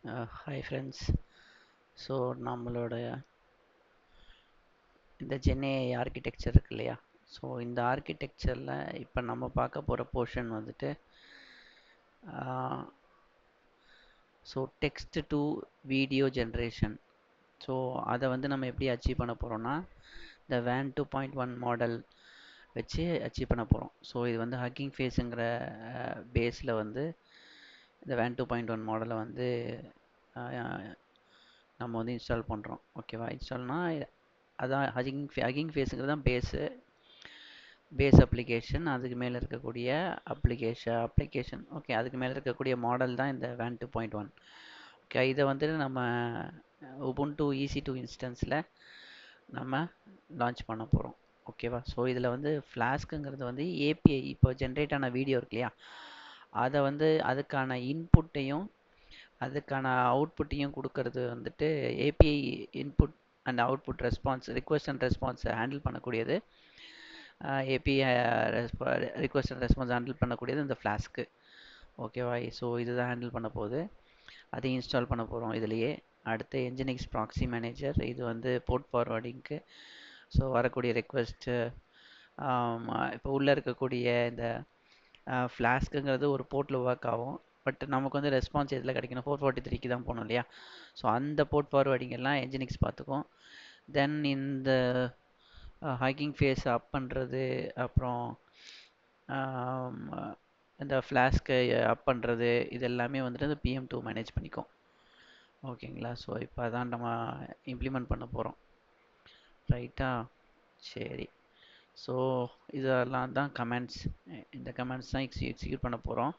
Hi friends. So நம்மளோட இந்த ஜென்ஏஐ architecture இருக்கு இல்லையா? ஸோ இந்த ஆர்கிடெக்சரில் இப்போ நம்ம பார்க்க போகிற போர்ஷன் வந்துட்டு so text to video generation. So அதை வந்து நம்ம எப்படி அச்சீவ் பண்ண போகிறோம்னா இந்த வேன் 2.1 மாடல் வச்சு அச்சீவ் பண்ண போகிறோம். ஸோ இது வந்து ஹக்கிங் ஃபேஸுங்கிற பேஸில் வந்து இந்த வேன் 2.1 மாடலை வந்து நம்ம வந்து இன்ஸ்டால் பண்ணுறோம். ஓகேவா? இன்ஸ்டால்னால் அதான் ஹக்கிங் ஃபேஸுங்கிறது தான் பேஸ் அப்ளிகேஷன். அதுக்கு மேலே இருக்கக்கூடிய அப்ளிகேஷன் ஓகே, அதுக்கு மேலே இருக்கக்கூடிய மாடல் தான் இந்த வேன் 2.1. ஓகே, இதை வந்துட்டு நம்ம உபுண்டு EC2 இன்ஸ்டன்ஸில் நம்ம லான்ச் பண்ண போகிறோம். ஓகேவா? ஸோ இதில் வந்து ஃப்ளாஸ்க்குங்கிறது வந்து ஏபிஐ, இப்போ ஜென்ரேட் ஆன வீடியோ இருக்கு இல்லையா, அதை வந்து அதுக்கான இன்புட்டையும் அதுக்கான அவுட்புட்டையும் கொடுக்கறது வந்துட்டு API input and output response, request and ரெஸ்பான்ஸை ஹேண்டில் பண்ணக்கூடியது. API request and response handle பண்ணக்கூடியது இந்த ஃப்ளாஸ்க்கு. ஓகேவா? ஸோ இதுதான் ஹேண்டில் பண்ண போகுது. அதை இன்ஸ்டால் பண்ண போகிறோம் இதுலேயே. அடுத்து என்ஜினிக்ஸ் ப்ராக்ஸி மேனேஜர், இது வந்து போர்ட் ஃபார்வர்டிங்க்கு. ஸோ வரக்கூடிய ரெக்வெஸ்ட்டு இப்போ உள்ளே இருக்கக்கூடிய இந்த ஃப்ளாஸ்க்குங்கிறது ஒரு போர்ட்டில் ஒர்க் ஆகும். பட் நமக்கு வந்து ரெஸ்பான்ஸ் எதில் கிடைக்கணும்? 443க்கு தான் போகணும் இல்லையா? ஸோ அந்த போர்ட் ஃபார்வர்டிங் எல்லாம் என்ஜினிக்ஸ் பார்த்துக்கும். தென் இந்த ஹக்கிங் ஃபேஸ் அப் பண்ணுறது, அப்புறம் இந்த ஃப்ளாஸ்க்கை அப் பண்ணுறது, இது எல்லாமே வந்துட்டு இந்த PM2 மேனேஜ் பண்ணிக்கும். ஓகேங்களா? ஸோ இப்போ அதான் நம்ம இம்ப்ளிமெண்ட் பண்ண போகிறோம். ரைட்டா? சரி. ஸோ இதெல்லாம் தான் கமெண்ட்ஸ். இந்த கமெண்ட்ஸ் தான் எக்ஸிக்யூட் பண்ண போகிறோம்.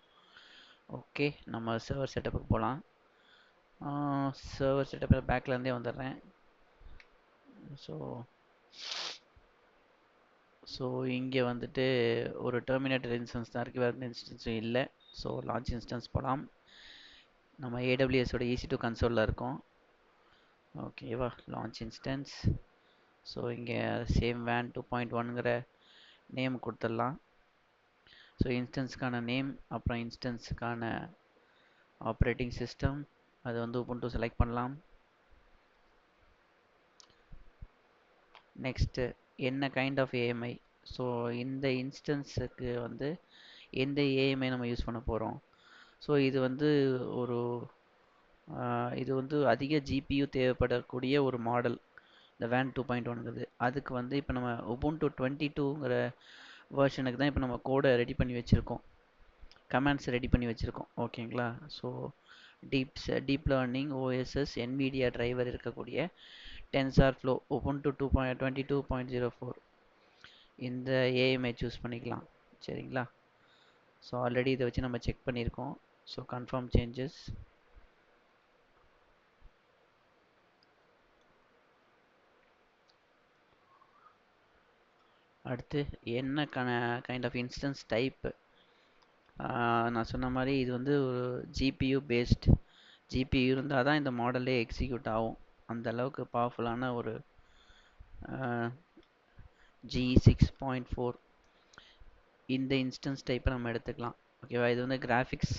ஓகே, நம்ம சர்வர் செட்டப்புக்கு போகலாம். சர்வர் செட்டப்பில் பேக்லேருந்தே வந்துடுறேன். ஸோ இங்கே வந்துட்டு ஒரு டெர்மினேட்டர் இன்ஸ்டன்ஸ் தான் இருக்குது, வேறு எந்த இன்ஸ்டன்ஸும் இல்லை. ஸோ லான்ச் இன்ஸ்டன்ஸ் போகலாம். நம்ம AWSோட EC2 கன்சோலில் இருக்கோம். ஓகேவா? Launch instance. ஸோ இங்கே சேம் வேன் 2.1ங்கிற நேம் கொடுத்துடலாம். ஸோ இன்ஸ்டன்ஸுக்கான நேம், அப்புறம் இன்ஸ்டன்ஸுக்கான ஆப்ரேட்டிங் சிஸ்டம், அது வந்து உபுண்டு செலக்ட் பண்ணலாம். நெக்ஸ்ட்டு என்ன கைண்ட் ஆஃப் AMI. ஸோ இந்த இன்ஸ்டன்ஸுக்கு வந்து எந்த AMI நம்ம யூஸ் பண்ண போகிறோம். ஸோ இது வந்து ஒரு இது வந்து அதிக GPU தேவைப்படக்கூடிய ஒரு மாடல், இந்த வேன் 2.1ங்கிறது. அதுக்கு வந்து இப்போ நம்ம உபுண்டு 22ங்கிற வேர்ஷனுக்கு தான் இப்போ நம்ம கோடை ரெடி பண்ணி வச்சுருக்கோம், கமாண்ட்ஸ் ரெடி பண்ணி வச்சுருக்கோம். ஓகேங்களா? So deep learning OSS NVIDIA driver இருக்கக்கூடிய TensorFlow உபுண்டு 22.04 இந்த AMI சூஸ் பண்ணிக்கலாம். சரிங்களா? ஸோ ஆல்ரெடி இதை வச்சு நம்ம செக் பண்ணியிருக்கோம். So confirm changes. அடுத்து என்ன கைண்ட் ஆஃப் இன்ஸ்டன்ஸ் டைப்பு. நான் சொன்ன மாதிரி இது வந்து ஒரு GPU பேஸ்ட். GPU இருந்தால் தான் இந்த மாடலே எக்ஸிக்யூட் ஆகும். அந்த அளவுக்கு பவர்ஃபுல்லான ஒரு G6.4 இந்த இன்ஸ்டன்ஸ் டைப்பை நம்ம எடுத்துக்கலாம். ஓகேவா? இது வந்து கிராஃபிக்ஸ்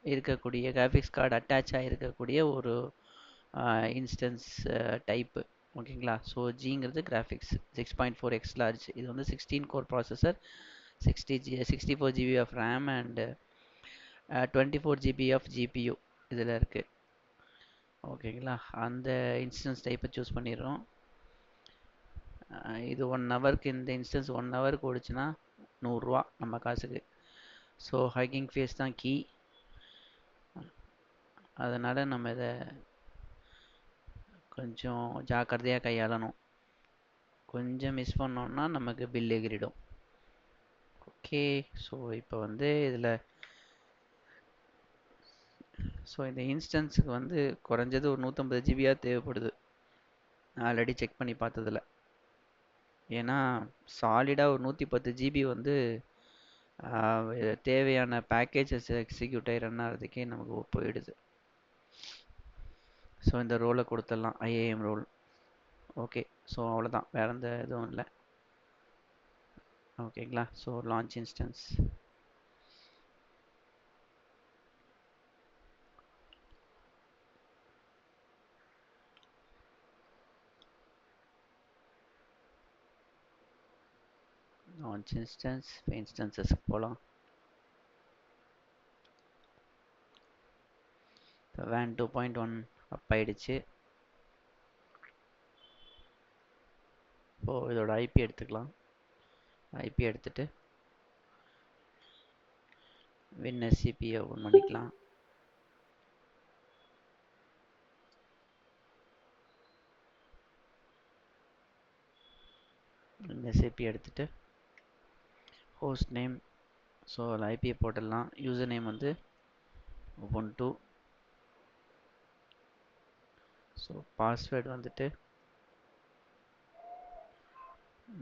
இருக்கக்கூடிய, கிராஃபிக்ஸ் கார்டு அட்டாச் ஆகிருக்கக்கூடிய ஒரு இன்ஸ்டன்ஸ் டைப்பு. ஓகேங்களா? ஸோ ஜிங்கிறது கிராஃபிக்ஸ் 6.4 எக்ஸ் லார்ஜ். இது வந்து 16 core processor, 64 GB of RAM and 24 GB of GPU இதில் இருக்குது. ஓகேங்களா? அந்த இன்ஸ்டன்ஸ் டைப்பை சூஸ் பண்ணிடுறோம். இது 1 ஹவருக்கு, இந்த இன்ஸ்டன்ஸ் 1 ஹவருக்கு ஓடிச்சுன்னா 100 ரூபா நம்ம காசுக்கு. ஸோ ஹக்கிங் ஃபேஸ் தான் கீ. அதனால் நம்ம இதை கொஞ்சம் ஜாக்கிரதையாக கையாளணும். கொஞ்சம் மிஸ் பண்ணோன்னா நமக்கு பில் எகிரிடும். ஓகே, ஸோ இப்போ வந்து இதில் இந்த இன்ஸ்டன்ஸுக்கு வந்து குறைஞ்சது ஒரு 150 GB தேவைப்படுது, ஆல்ரெடி செக் பண்ணி பார்த்ததில். ஏன்னா சாலிடாக ஒரு 110 GB வந்து தேவையான பேக்கேஜஸ் எக்ஸிக்யூட் ஆகி ரன் ஆகிறதுக்கே நமக்கு போயிடுது. ஸோ இந்த ரோலை கொடுத்துடலாம், IAM ரோல். ஓகே, ஸோ அவ்வளோதான், வேறு எந்த இதுவும் இல்லை. ஓகேங்களா? So launch instance. launch instance. இப்போ instances போகலாம். இப்போ WAN 2.1 அப் ஆயிடுச்சு. இப்போது இதோட ஐபி எடுத்துக்கலாம். ஐபி எடுத்துட்டு WinSCP ஓப்பன் பண்ணிக்கலாம். WinSCP எடுத்துட்டு ஹோஸ்ட் நேம், ஸோ அதில் ஐபியை போட்டுடலாம். யூசர் நேம் வந்து Ubuntu. ஸோ பாஸ்வேர்டு வந்துட்டு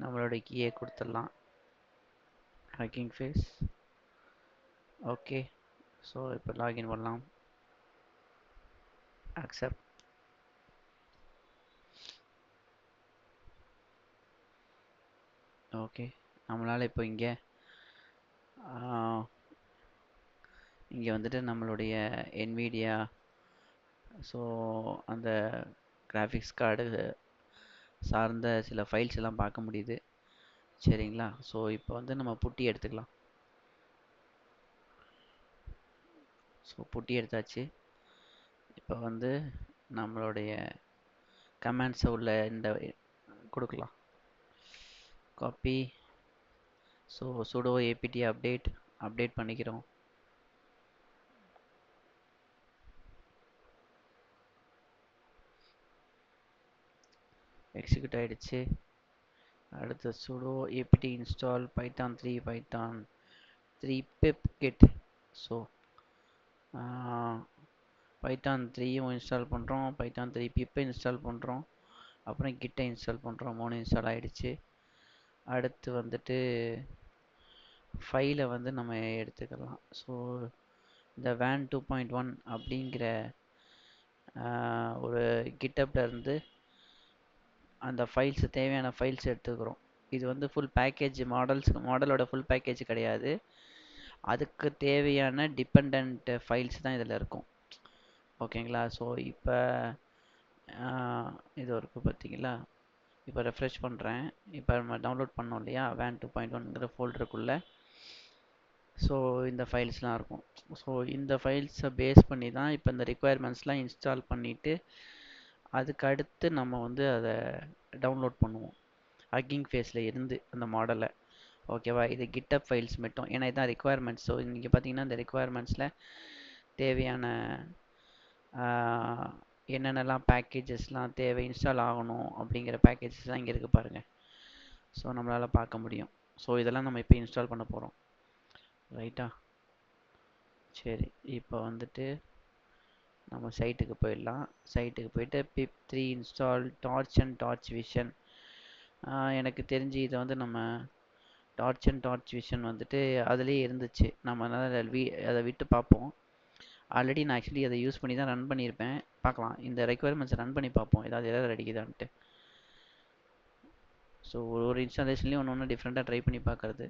நம்மளோட கீயை கொடுத்துடலாம். Hugging face. ஓகே. ஸோ இப்போ லாகின் பண்ணலாம். அக்செப்ட். ஓகே. நம்மளால் இப்போ இங்கே வந்துட்டு நம்மளுடைய NVIDIA ஸோ அந்த கிராஃபிக்ஸ் கார்டு சார்ந்த சில ஃபைல்ஸ் எல்லாம் பார்க்க முடியுது. சரிங்களா? ஸோ இப்போ வந்து நம்ம புட்டி எடுத்துக்கலாம். ஸோ புட்டி எடுத்தாச்சு. இப்போ வந்து நம்மளுடைய கமெண்ட்ஸை உள்ள இந்த கொடுக்கலாம். Copy. So sudo apt update பண்ணிக்கிறோம். எக்ஸிக்யூட் ஆகிடுச்சு. அடுத்து sudo apt install python 3 python 3 pipkit. So python 3யும் இன்ஸ்டால் பண்ணுறோம், python 3 pip இன்ஸ்டால் பண்ணுறோம், அப்புறம் கிட்டை இன்ஸ்டால் பண்ணுறோம். 3 இன்ஸ்டால் ஆகிடுச்சு. அடுத்து வந்துட்டு ஃபைலை வந்து நம்ம எடுத்துக்கலாம். ஸோ இந்த WAN 2.1 அப்படிங்கிற ஒரு கிட்டப்ல இருந்து அந்த ஃபைல்ஸ், தேவையான ஃபைல்ஸ் எடுத்துக்கிறோம். இது வந்து ஃபுல் பேக்கேஜ் மாடலோட ஃபுல் பேக்கேஜ் கிடையாது. அதுக்கு தேவையான டிபெண்ட் ஃபைல்ஸ் தான் இதில் இருக்கும். ஓகேங்களா? ஸோ இப்போ இது இருக்குது பார்த்தீங்களா? இப்போ ரெஃப்ரெஷ் பண்ணுறேன். இப்போ நம்ம டவுன்லோட் பண்ணோம் இல்லையா WAN 2.1ங்கிற ஃபோல்டருக்குள்ளே. ஸோ இந்த ஃபைல்ஸ்லாம் இருக்கும். ஸோ இந்த ஃபைல்ஸை பேஸ் பண்ணி தான் இப்போ இந்த ரிக்குவயர்மெண்ட்ஸ்லாம் இன்ஸ்டால் பண்ணிவிட்டு அதுக்கு அடுத்து நம்ம வந்து அதை டவுன்லோட் பண்ணுவோம் ஹக்கிங் ஃபேஸில் இருந்து அந்த மாடலை. ஓகேவா? இது கிட்டப் ஃபைல்ஸ் மட்டும், ஏன்னா இதுதான் ரிக்குவயர்மெண்ட்ஸ். ஸோ இங்கே பார்த்தீங்கன்னா இந்த ரிக்குவயர்மெண்ட்ஸில் தேவையான என்னென்னலாம் பேக்கேஜஸ்லாம் தேவை, இன்ஸ்டால் ஆகணும் அப்படிங்கிற பேக்கேஜஸ்லாம் இங்கே இருக்குது பாருங்கள். ஸோ நம்மளால் பார்க்க முடியும். ஸோ இதெல்லாம் நம்ம இப்போ இன்ஸ்டால் பண்ண போகிறோம். ரைட்டா? சரி, இப்போ வந்துட்டு நம்ம சைட்டுக்கு போயிடலாம். சைட்டுக்கு போயிட்டு pip3 install torch and torch vision. எனக்கு தெரிஞ்சு இதை வந்து நம்ம டார்ச் அண்ட் டார்ச் விஷன் வந்துட்டு அதுலேயே இருந்துச்சு. நம்ம அதனால் அதை விட்டு பார்ப்போம். ஆல்ரெடி நான் ஆக்சுவலி அதை யூஸ் பண்ணி தான் ரன் பண்ணியிருப்பேன். பார்க்கலாம், இந்த ரெக்குவயர்மெண்ட்ஸை ரன் பண்ணி பார்ப்போம் ஏதாவது எரர் அடிக்குதான்ட்டு. ஸோ ஒரு இன்ஸ்டாலேஷன்லேயும் ஒன்று ஒன்று டிஃப்ரெண்ட்டாக ட்ரை பண்ணி பார்க்குறது.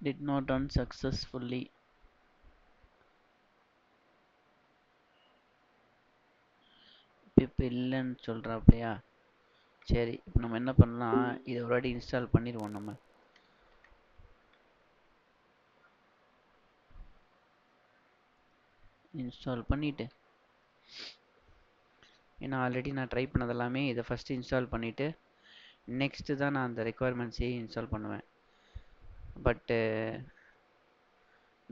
did not run successfully. இப்போ இல்லைன்னு சொல்கிறாப்லையா? சரி, இப்போ நம்ம என்ன பண்ணலாம், இதை ஒரு வாட்டி இன்ஸ்டால் பண்ணிடுவோம். நம்ம இன்ஸ்டால் பண்ணிவிட்டு, ஏன்னா ஆல்ரெடி நான் ட்ரை பண்ணதெல்லாமே இதை ஃபஸ்ட்டு இன்ஸ்டால் பண்ணிவிட்டு நெக்ஸ்ட்டு தான் நான் அந்த ரெக்குவயர்மெண்ட்ஸையே இன்ஸ்டால் பண்ணுவேன். பட்டு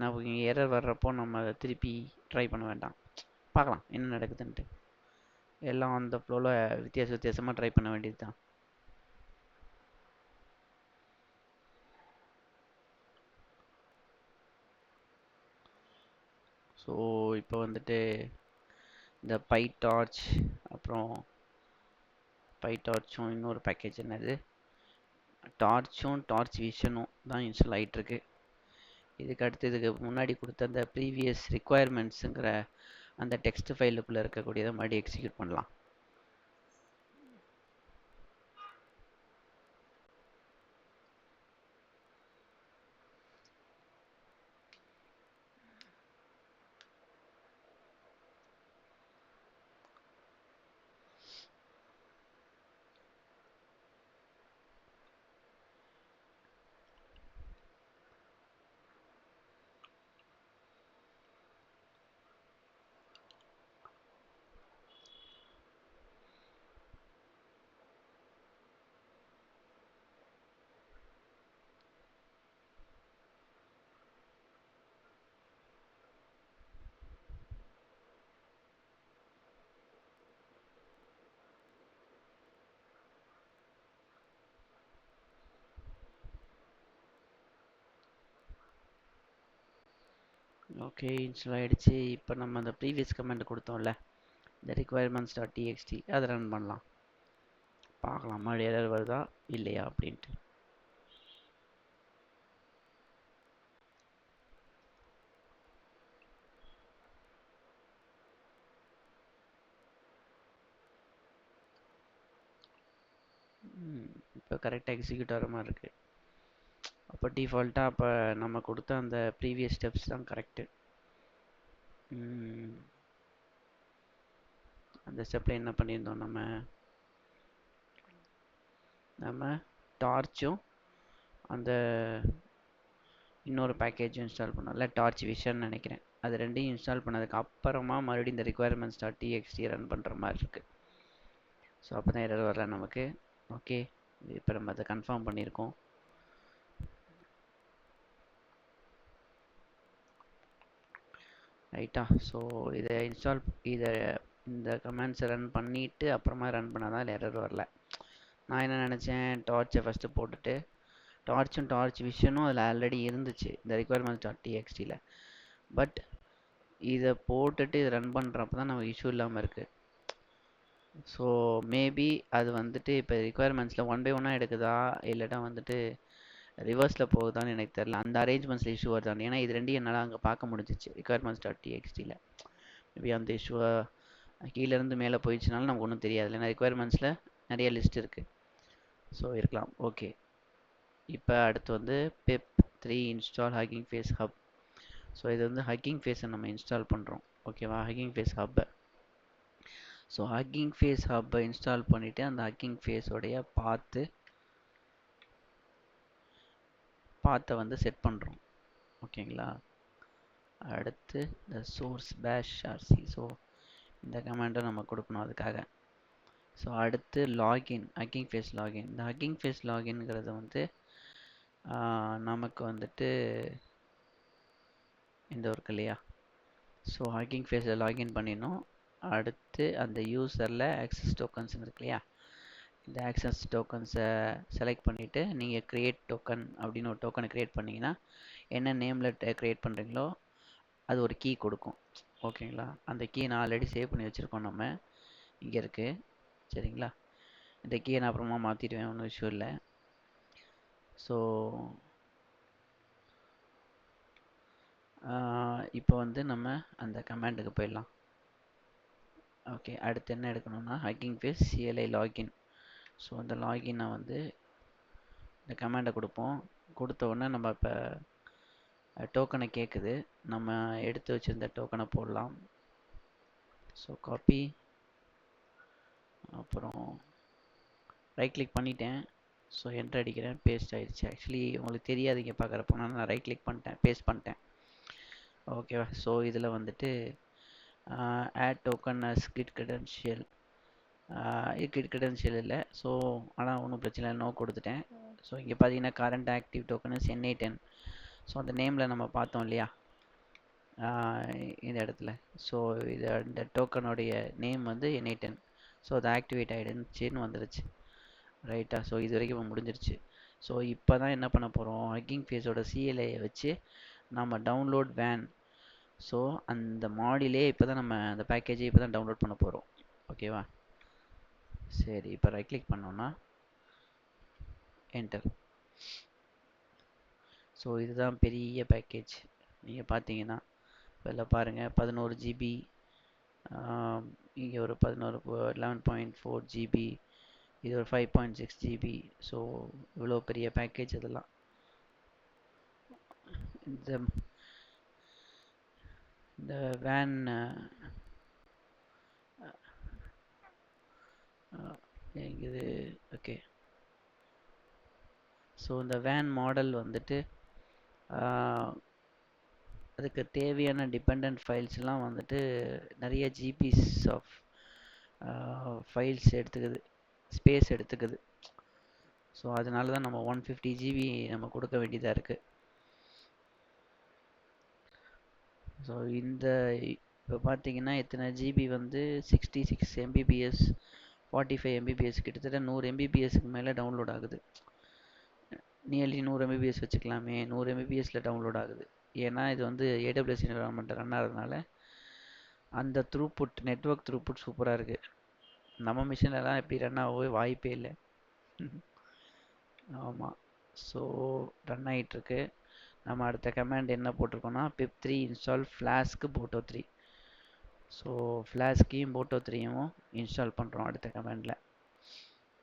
நமக்கு இங்கே எரர் வர்றப்போ நம்ம அதை திருப்பி ட்ரை பண்ண வேண்டாம். பார்க்கலாம் என்ன நடக்குதுன்ட்டு. எல்லாம் அந்த ஃப்ளோவில் வித்தியாசமாக ட்ரை பண்ண வேண்டியது தான். ஸோ இப்போ வந்துட்டு இந்த பைடார்ச், அப்புறம் பைடார்ச்சும் இன்னொரு பேக்கேஜ் என்னது டார்ச்சும் டார்ச் விஷனும் தான் இன்ஸ்டால் ஆகிட்டுருக்கு. இதுக்கு அடுத்து இதுக்கு முன்னாடி கொடுத்த அந்த ப்ரீவியஸ் ரிக்குவயர்மெண்ட்ஸுங்கிற அந்த டெக்ஸ்ட் ஃபைலுக்குள்ளே இருக்கக்கூடியதை மறுபடியும் எக்ஸிக்யூட் பண்ணலாம். ஓகே, இன்ஸ்டால் ஆகிடுச்சு. இப்போ நம்ம அந்த ப்ரீவியஸ் கமெண்ட் கொடுத்தோம்ல, இந்த requirements.txt அதை ரன் பண்ணலாம். பார்க்கலாம் மறுபடியும் எரர் வருதா இல்லையா அப்படின்ட்டு. இப்போ கரெக்டாக எக்ஸிக்யூட் ஆகிற மாதிரி இருக்குது. அப்போ டிஃபால்ட்டாக அப்போ நம்ம கொடுத்த அந்த ப்ரீவியஸ் ஸ்டெப்ஸ் தான் கரெக்டு. அந்த ஸ்டெப்பில் என்ன பண்ணியிருந்தோம், நம்ம டார்ச்சும் அந்த இன்னொரு பேக்கேஜும் இன்ஸ்டால் பண்ணோம்ல, டார்ச் விஷன் நினைக்கிறேன். அது ரெண்டையும் இன்ஸ்டால் பண்ணதுக்கு அப்புறமா மறுபடியும் இந்த requirements.txt ரன் பண்ணுற மாதிரி இருக்குது. ஸோ அப்போ தான் எரர் வரல நமக்கு. ஓகே, இப்போ நம்ம அதை கன்ஃபார்ம் பண்ணியிருக்கோம். ரைட்டா? ஸோ இந்த கமெண்ட்ஸை ரன் பண்ணிவிட்டு அப்புறமா ரன் பண்ணால் தான் எரர் வரல. நான் என்ன நினச்சேன், டார்ச்சை ஃபஸ்ட்டு போட்டுட்டு, டார்ச் விஷனும் அதில் ஆல்ரெடி இருந்துச்சு இந்த requirements.txtல. பட் இதை போட்டுட்டு இதை ரன் பண்ணுறப்ப தான் நமக்கு இஷ்யூ இல்லாமல் இருக்குது. ஸோ மேபி அது வந்துட்டு இப்போ ரிக்குவயர்மெண்ட்ஸில் 1 by 1 எடுக்குதா இல்லைனா வந்துட்டு ரிவர்ஸில் போகுதான்னு எனக்கு தெரில. அந்த அரேஞ்ச்மெண்ட்ஸில் இஷ்யூ வருதான். ஏன்னா இது ரெண்டையும் என்னால் அங்கே பார்க்க முடிஞ்சிச்சு requirements.txtல. மேபி அந்த இஷ்யூவை கீழேருந்து மேலே போயிடுச்சுனாலும் நமக்கு ஒன்றும் தெரியாது. ஏன்னா requirements-ல நிறைய லிஸ்ட் இருக்குது. ஸோ இருக்கலாம். ஓகே, இப்போ அடுத்து வந்து pip3 install hugging face hub. So இது வந்து ஹக்கிங் ஃபேஸை நம்ம இன்ஸ்டால் பண்ணுறோம். ஓகேவா? ஹக்கிங் ஃபேஸ் ஹப்பை. ஸோ ஹக்கிங் ஃபேஸ் ஹப்பை இன்ஸ்டால் பண்ணிவிட்டு அந்த ஹக்கிங் ஃபேஸோடைய பாத்தை வந்து செட் பண்ணுறோம். ஓகேங்களா? அடுத்து இந்த source bash rc. ஸோ இந்த கமாண்டை நம்ம கொடுக்கணும் அதுக்காக. ஸோ அடுத்து லாகின், ஹக்கிங் ஃபேஸ் லாகின். இந்த ஹக்கிங் ஃபேஸ் லாகின்ங்கிறது வந்து நமக்கு வந்துட்டு இந்த ஒர்க் இல்லையா? ஸோ ஹக்கிங் ஃபேஸில் லாகின் பண்ணிடணும். அடுத்து அந்த யூசரில் ஆக்சஸ் டோக்கன்ஸ் இருக்கு இல்லையா? இந்த ஆக்சஸ் டோக்கன்ஸை செலக்ட் பண்ணிவிட்டு நீங்கள் க்ரியேட் டோக்கன் அப்படின்னு ஒரு டோக்கனை க்ரியேட் பண்ணிங்கன்னா என்ன நேமில் க்ரியேட் பண்ணுறீங்களோ அது ஒரு கீ கொடுக்கும். ஓகேங்களா? அந்த கீ நான் ஆல்ரெடி சேவ் பண்ணி வச்சுருக்கோம். நம்ம இங்கே இருக்குது. சரிங்களா? இந்த கீயை நான் அப்புறமா மாற்றிடுவேன், ஒன்றும் இஷ்யூ இல்லை. ஸோ இப்போ வந்து நம்ம அந்த கமாண்டுக்கு போயிடலாம். ஓகே, அடுத்து என்ன எடுக்கணும்னா hugging face CLI login. So அந்த லாகினை வந்து இந்த கமாண்டை கொடுப்போம். கொடுத்த உடனே நம்ம இப்போ டோக்கனை கேட்குது, நம்ம எடுத்து வச்சுருந்த டோக்கனை போடலாம். ஸோ காப்பி, அப்புறம் ரைட் கிளிக் பண்ணிட்டேன். ஸோ என்ட்ரு அடிக்கிறேன், பேஸ்ட் ஆகிடுச்சு. ஆக்சுவலி உங்களுக்கு தெரியாது இங்கே பார்க்குறப்போ, நான் ரைட் கிளிக் பண்ணிட்டேன், பேஸ்ட் பண்ணிட்டேன். ஓகேவா? ஸோ இதில் வந்துட்டு add token as git credential. Git credential இல்லை. ஸோ ஆனால் ஒன்றும் பிரச்சனை இல்லை, நோ கொடுத்துட்டேன். ஸோ இங்கே பார்த்தீங்கன்னா current active token is NA10. So அந்த நேமில் நம்ம பார்த்தோம் இல்லையா இந்த இடத்துல. ஸோ இந்த டோக்கனுடைய நேம் வந்து NA10. ஸோ அது ஆக்டிவேட் ஆகிடுச்சின்னு வந்துடுச்சு. ரைட்டா? ஸோ இது வரைக்கும் இப்போ முடிஞ்சிருச்சு. ஸோ இப்போ தான் என்ன பண்ண போகிறோம், ஹக்கிங் ஃபேஸோட CLIயை வச்சு நம்ம டவுன்லோட் வேன். ஸோ அந்த மாடியிலே இப்போ தான் நம்ம அந்த பேக்கேஜை இப்போ தான் டவுன்லோட் பண்ண போகிறோம். ஓகேவா? சரி, இப்போ ரைட் கிளிக் பண்ணோன்னா என்டர். ஸோ இதுதான் பெரிய பேக்கேஜ். நீங்கள் பார்த்தீங்கன்னா இப்போ பாருங்கள் 11 GB, இங்கே ஒரு 11.4 GB, இது ஒரு 5.6 GB. ஸோ இவ்வளோ பெரிய பேக்கேஜ் இதெல்லாம். இந்த வேன் இது ஓகே. ஸோ இந்த வேன் மாடல் வந்துட்டு அதுக்கு தேவையான டிபெண்ட் ஃபைல்ஸ்லாம் வந்துட்டு நிறைய ஜிபிஸ் ஆஃப் ஃபைல்ஸ் எடுத்துக்குது, ஸ்பேஸ் எடுத்துக்குது. ஸோ அதனால தான் நம்ம 150 GB நம்ம கொடுக்க வேண்டியதாக இருக்குது. ஸோ இந்த இப்போ பார்த்தீங்கன்னா எத்தனை ஜிபி வந்து 66 MBPS, 45 MBPS, கிட்டத்தட்ட 100 MBPSக்கு மேலே டவுன்லோட் ஆகுது. நியர்லி 100 MBPS வச்சுக்கலாமே, 100 MBPSல டவுன்லோட் ஆகுது. ஏன்னா இது வந்து AWS என்விரான்மெண்ட் ரன் ஆகிறதுனால அந்த த்ரூபுட் நெட்வொர்க் த்ரூபுட் சூப்பராக இருக்குது. நம்ம மிஷின்லலாம் எப்படி ரன் ஆகவே வாய்ப்பே இல்லை. ஆமாம். ஸோ ரன் ஆகிட்டுருக்கு. நம்ம அடுத்த கமாண்ட் என்ன போட்டிருக்கோம்னா pip3 install flask boto3. So ஃப்ளாஸ்கையும் boto3யும் இன்ஸ்டால் பண்ணுறோம் அடுத்த கமாண்டில்.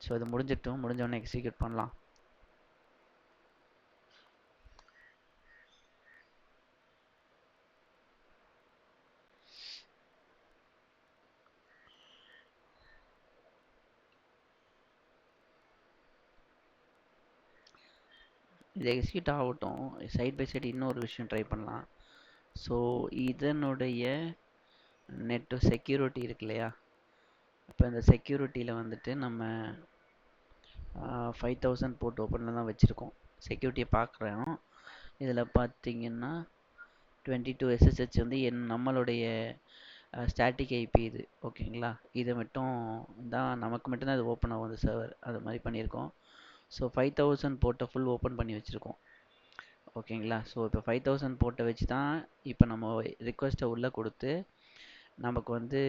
ஸோ இது முடிஞ்சோடனே எக்ஸிக்யூட் பண்ணலாம். இது எக்ஸிக்யூட் ஆகட்டும். சைட் பை சைடு இன்னொரு விஷயம் ட்ரை பண்ணலாம். ஸோ இதனுடைய நெட் செக்யூரிட்டி இருக்கு இல்லையா, இப்போ இந்த செக்யூரிட்டியில் வந்துட்டு நம்ம 5000 போர்ட் ஓப்பனில் தான் வச்சுருக்கோம். செக்யூரிட்டியை பார்க்குறோம். இதில் பார்த்தீங்கன்னா 22 SSH வந்து நம்மளுடைய ஸ்டாட்டிக் ஐபி இது. ஓகேங்களா, இதை மட்டும் தான் நமக்கு மட்டும்தான் இது ஓப்பன் ஆகும், அந்த சர்வர். அது மாதிரி பண்ணியிருக்கோம். ஸோ 5000 போர்ட்டை ஃபுல் ஓப்பன் பண்ணி வச்சுருக்கோம். ஓகேங்களா, ஸோ இப்போ 5000 போர்ட்டை வச்சு தான் இப்போ நம்ம ரிக்வெஸ்ட்டை உள்ளே கொடுத்து நமக்கு வந்து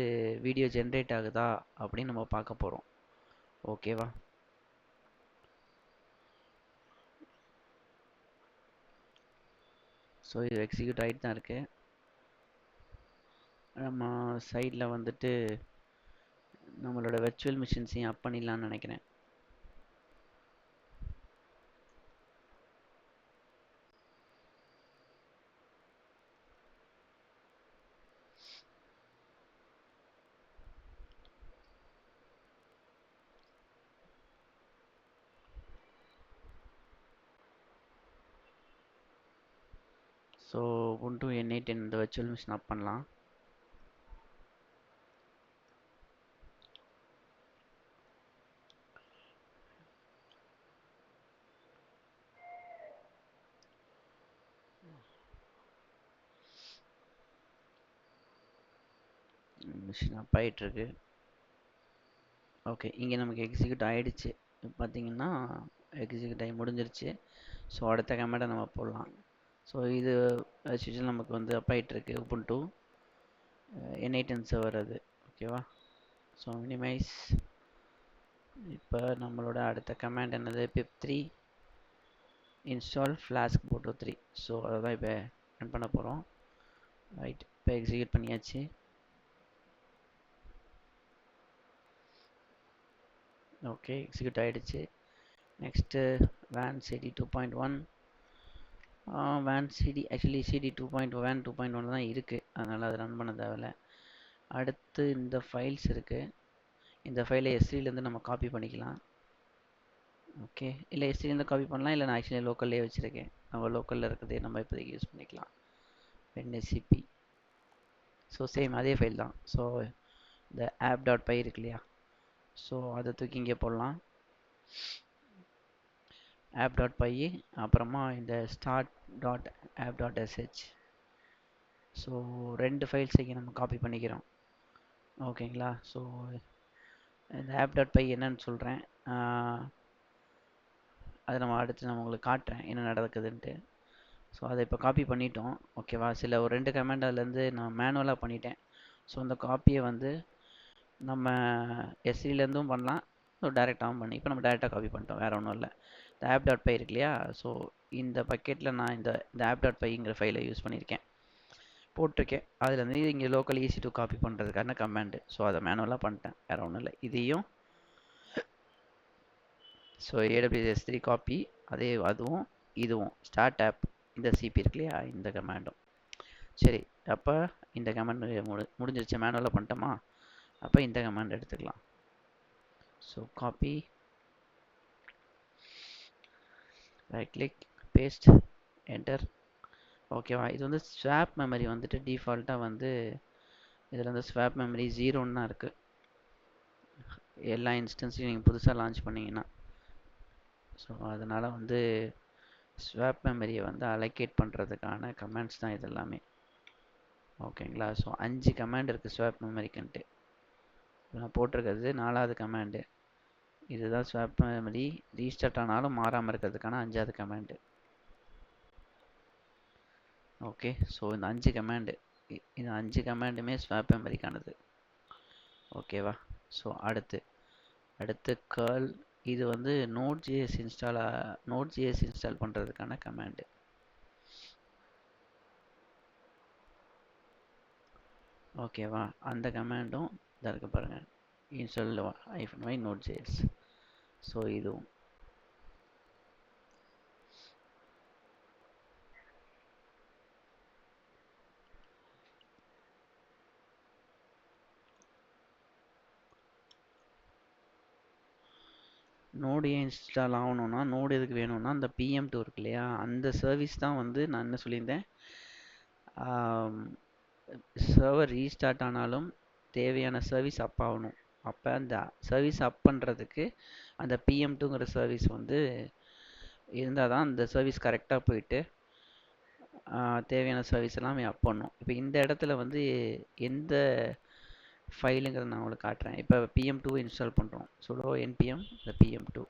வீடியோ ஜென்ரேட் ஆகுதா அப்படின்னு நம்ம பார்க்க போகிறோம். ஓகேவா. ஸோ இது எக்ஸிக்யூட் ஆகிட்டு தான் இருக்குது. நம்ம சைடில் வந்துட்டு நம்மளோட வெர்ச்சுவல் மிஷின்ஸையும் அப் பண்ணிடலான்னு நினைக்கிறேன். ஸோ ubuntu n8 இந்த வெர்ச்சுவல் மிஷின் அப் பண்ணலாம். மிஷின் அப் ஆகிட்டுருக்கு. ஓகே, இங்கே நமக்கு எக்ஸிக்யூட் ஆகிடுச்சு. பார்த்தீங்கன்னா எக்ஸிக்யூட் ஆகி முடிஞ்சிருச்சு. ஸோ அடுத்த கமெண்டை நம்ம போடலாம். ஸோ இது ஆக்சுவலி நமக்கு வந்து அப் ஆகிட்டுருக்கு ubuntu n8 சர்வர் அது. ஓகேவா. So minimize. இப்போ நம்மளோட அடுத்த கமாண்ட் என்னது, pip3 install flask boto3. So அதை தான் இப்போ ரன் பண்ண போகிறோம். ரைட், இப்போ எக்ஸிக்யூட் பண்ணியாச்சு. ஓகே, எக்ஸிக்யூட் ஆகிடுச்சு. Next WAN CD 2.1. WAN CD actually CD 2.1 WAN 2.1 தான் இருக்குது, அதனால் அது ரன் பண்ண தேவையில்லை. அடுத்து இந்த ஃபைல்ஸ் இருக்குது. இந்த ஃபைலை S3லேருந்து நம்ம காப்பி பண்ணிக்கலாம். ஓகே, இல்லை S3லேருந்து காப்பி பண்ணலாம், இல்லை நான் ஆக்சுவலி லோக்கல்லே வச்சுருக்கேன். நம்ம லோக்கலில் இருக்கிறதே நம்ம இப்போதைக்கு யூஸ் பண்ணிக்கலாம். NSCP. ஸோ சேம் அதே ஃபைல் தான். ஸோ இந்த app.py இருக்கு இல்லையா, ஸோ அதை தூக்கி இங்கே போடலாம். app.py அப்புறமா இந்த start.app.sh. ஸோ 2 ஃபைல்ஸ் இங்கே நம்ம காப்பி பண்ணிக்கிறோம். ஓகேங்களா. ஸோ இந்த app.py என்னன்னு சொல்கிறேன், அதை நான் உங்களுக்கு காட்டுறேன் என்ன நடக்குதுன்ட்டு. ஸோ அதை இப்போ காப்பி பண்ணிட்டோம். ஓகேவா. ஒரு 2 கமெண்ட் அதுலேருந்து நான் மேனுவலாக பண்ணிட்டேன். ஸோ அந்த காப்பியை வந்து நம்ம S3லேருந்தும் பண்ணலாம், ஸோ டேரெக்டாகவும் பண்ணி இப்போ நம்ம டேரெக்டாக காப்பி பண்ணிட்டோம், வேறு ஒன்றும் இல்லை. இந்த app.py இருக்கு இல்லையா, ஸோ இந்த பக்கெட்டில் நான் இந்த app.pyங்கிற ஃபைலை யூஸ் பண்ணியிருக்கேன், போட்டிருக்கேன். அதுலேருந்து இங்கே லோக்கல் EC2 காப்பி பண்ணுறதுக்கான கமாண்டு. ஸோ அதை மேனுவலாக பண்ணிட்டேன், வேறு ஒன்றும் இல்லை. இதையும் ஸோ AWS S3 காப்பி, அதுவும் இதுவும் ஸ்டார்ட் ஆப் இந்த CP இருக்கு இல்லையா, இந்த கமாண்டும். சரி, அப்போ இந்த கமாண்ட் முடிஞ்சிருச்சு, மேனுவலாக பண்ணிட்டோமா. அப்போ இந்த கமாண்ட் எடுத்துக்கலாம். So copy, right click, paste, enter. ஓகேவா. இது வந்து ஸ்வாப் மெமரி வந்துட்டு டிஃபால்ட்டாக வந்து இதில் வந்து ஸ்வாப் மெமரி 0ன்னு தான் இருக்குது எல்லா இன்ஸ்டன்ஸையும் நீங்கள் புதுசாக லான்ச் பண்ணிங்கன்னா. ஸோ அதனால் வந்து ஸ்வாப் மெமரியை வந்து அலோகேட் பண்ணுறதுக்கான கமாண்ட்ஸ் தான் இது எல்லாமே. ஓகேங்களா. ஸோ 5 கமாண்ட் இருக்குது ஸ்வாப் மெமரிக்குன்ட்டு. நான் போட்டிருக்கிறது 4வது கமாண்டு. இதுதான் ஸ்வாப் மெமரி ரீஸ்டார்ட் ஆனாலும் மாறாமல் இருக்கிறதுக்கான 5வது கமாண்டு. ஓகே, ஸோ இந்த 5 கமாண்டு, இந்த 5 கமாண்டுமே ஸ்வாப் மெமரிக்கானது. ஓகேவா? ஸோ அடுத்து கர்ல், இது வந்து நோட்.js இன்ஸ்டால் பண்ணுறதுக்கான கமாண்டு. ஓகேவா? அந்த கமாண்டும் இதாக இருக்கு பாருங்க, இன்ஸ்டால் -y node.js. ஸோ இதுவும் நோடு ஏன் இன்ஸ்டால் ஆகணும்னா, நோடு எதுக்கு வேணும்னா, அந்த PM2 இருக்கு இல்லையா, அந்த சர்வீஸ் தான் வந்து நான் என்ன சொல்லியிருந்தேன், சர்வர் ரீஸ்டார்ட் ஆனாலும் தேவையான சர்வீஸ் அப் ஆகணும். அப்போ அந்த சர்வீஸ் அப் பண்ணுறதுக்கு அந்த PM2ங்கிற சர்வீஸ் வந்து இருந்தால் தான் அந்த சர்வீஸ் கரெக்டாக போயிட்டு தேவையான சர்வீஸ் எல்லாமே அப் பண்ணும். இப்போ இந்த இடத்துல வந்து எந்த ஃபைலுங்கிறத நான் உங்களுக்கு காட்டுறேன். இப்போ PM2 இன்ஸ்டால் பண்ணுறோம். sudo npm இந்த PM2.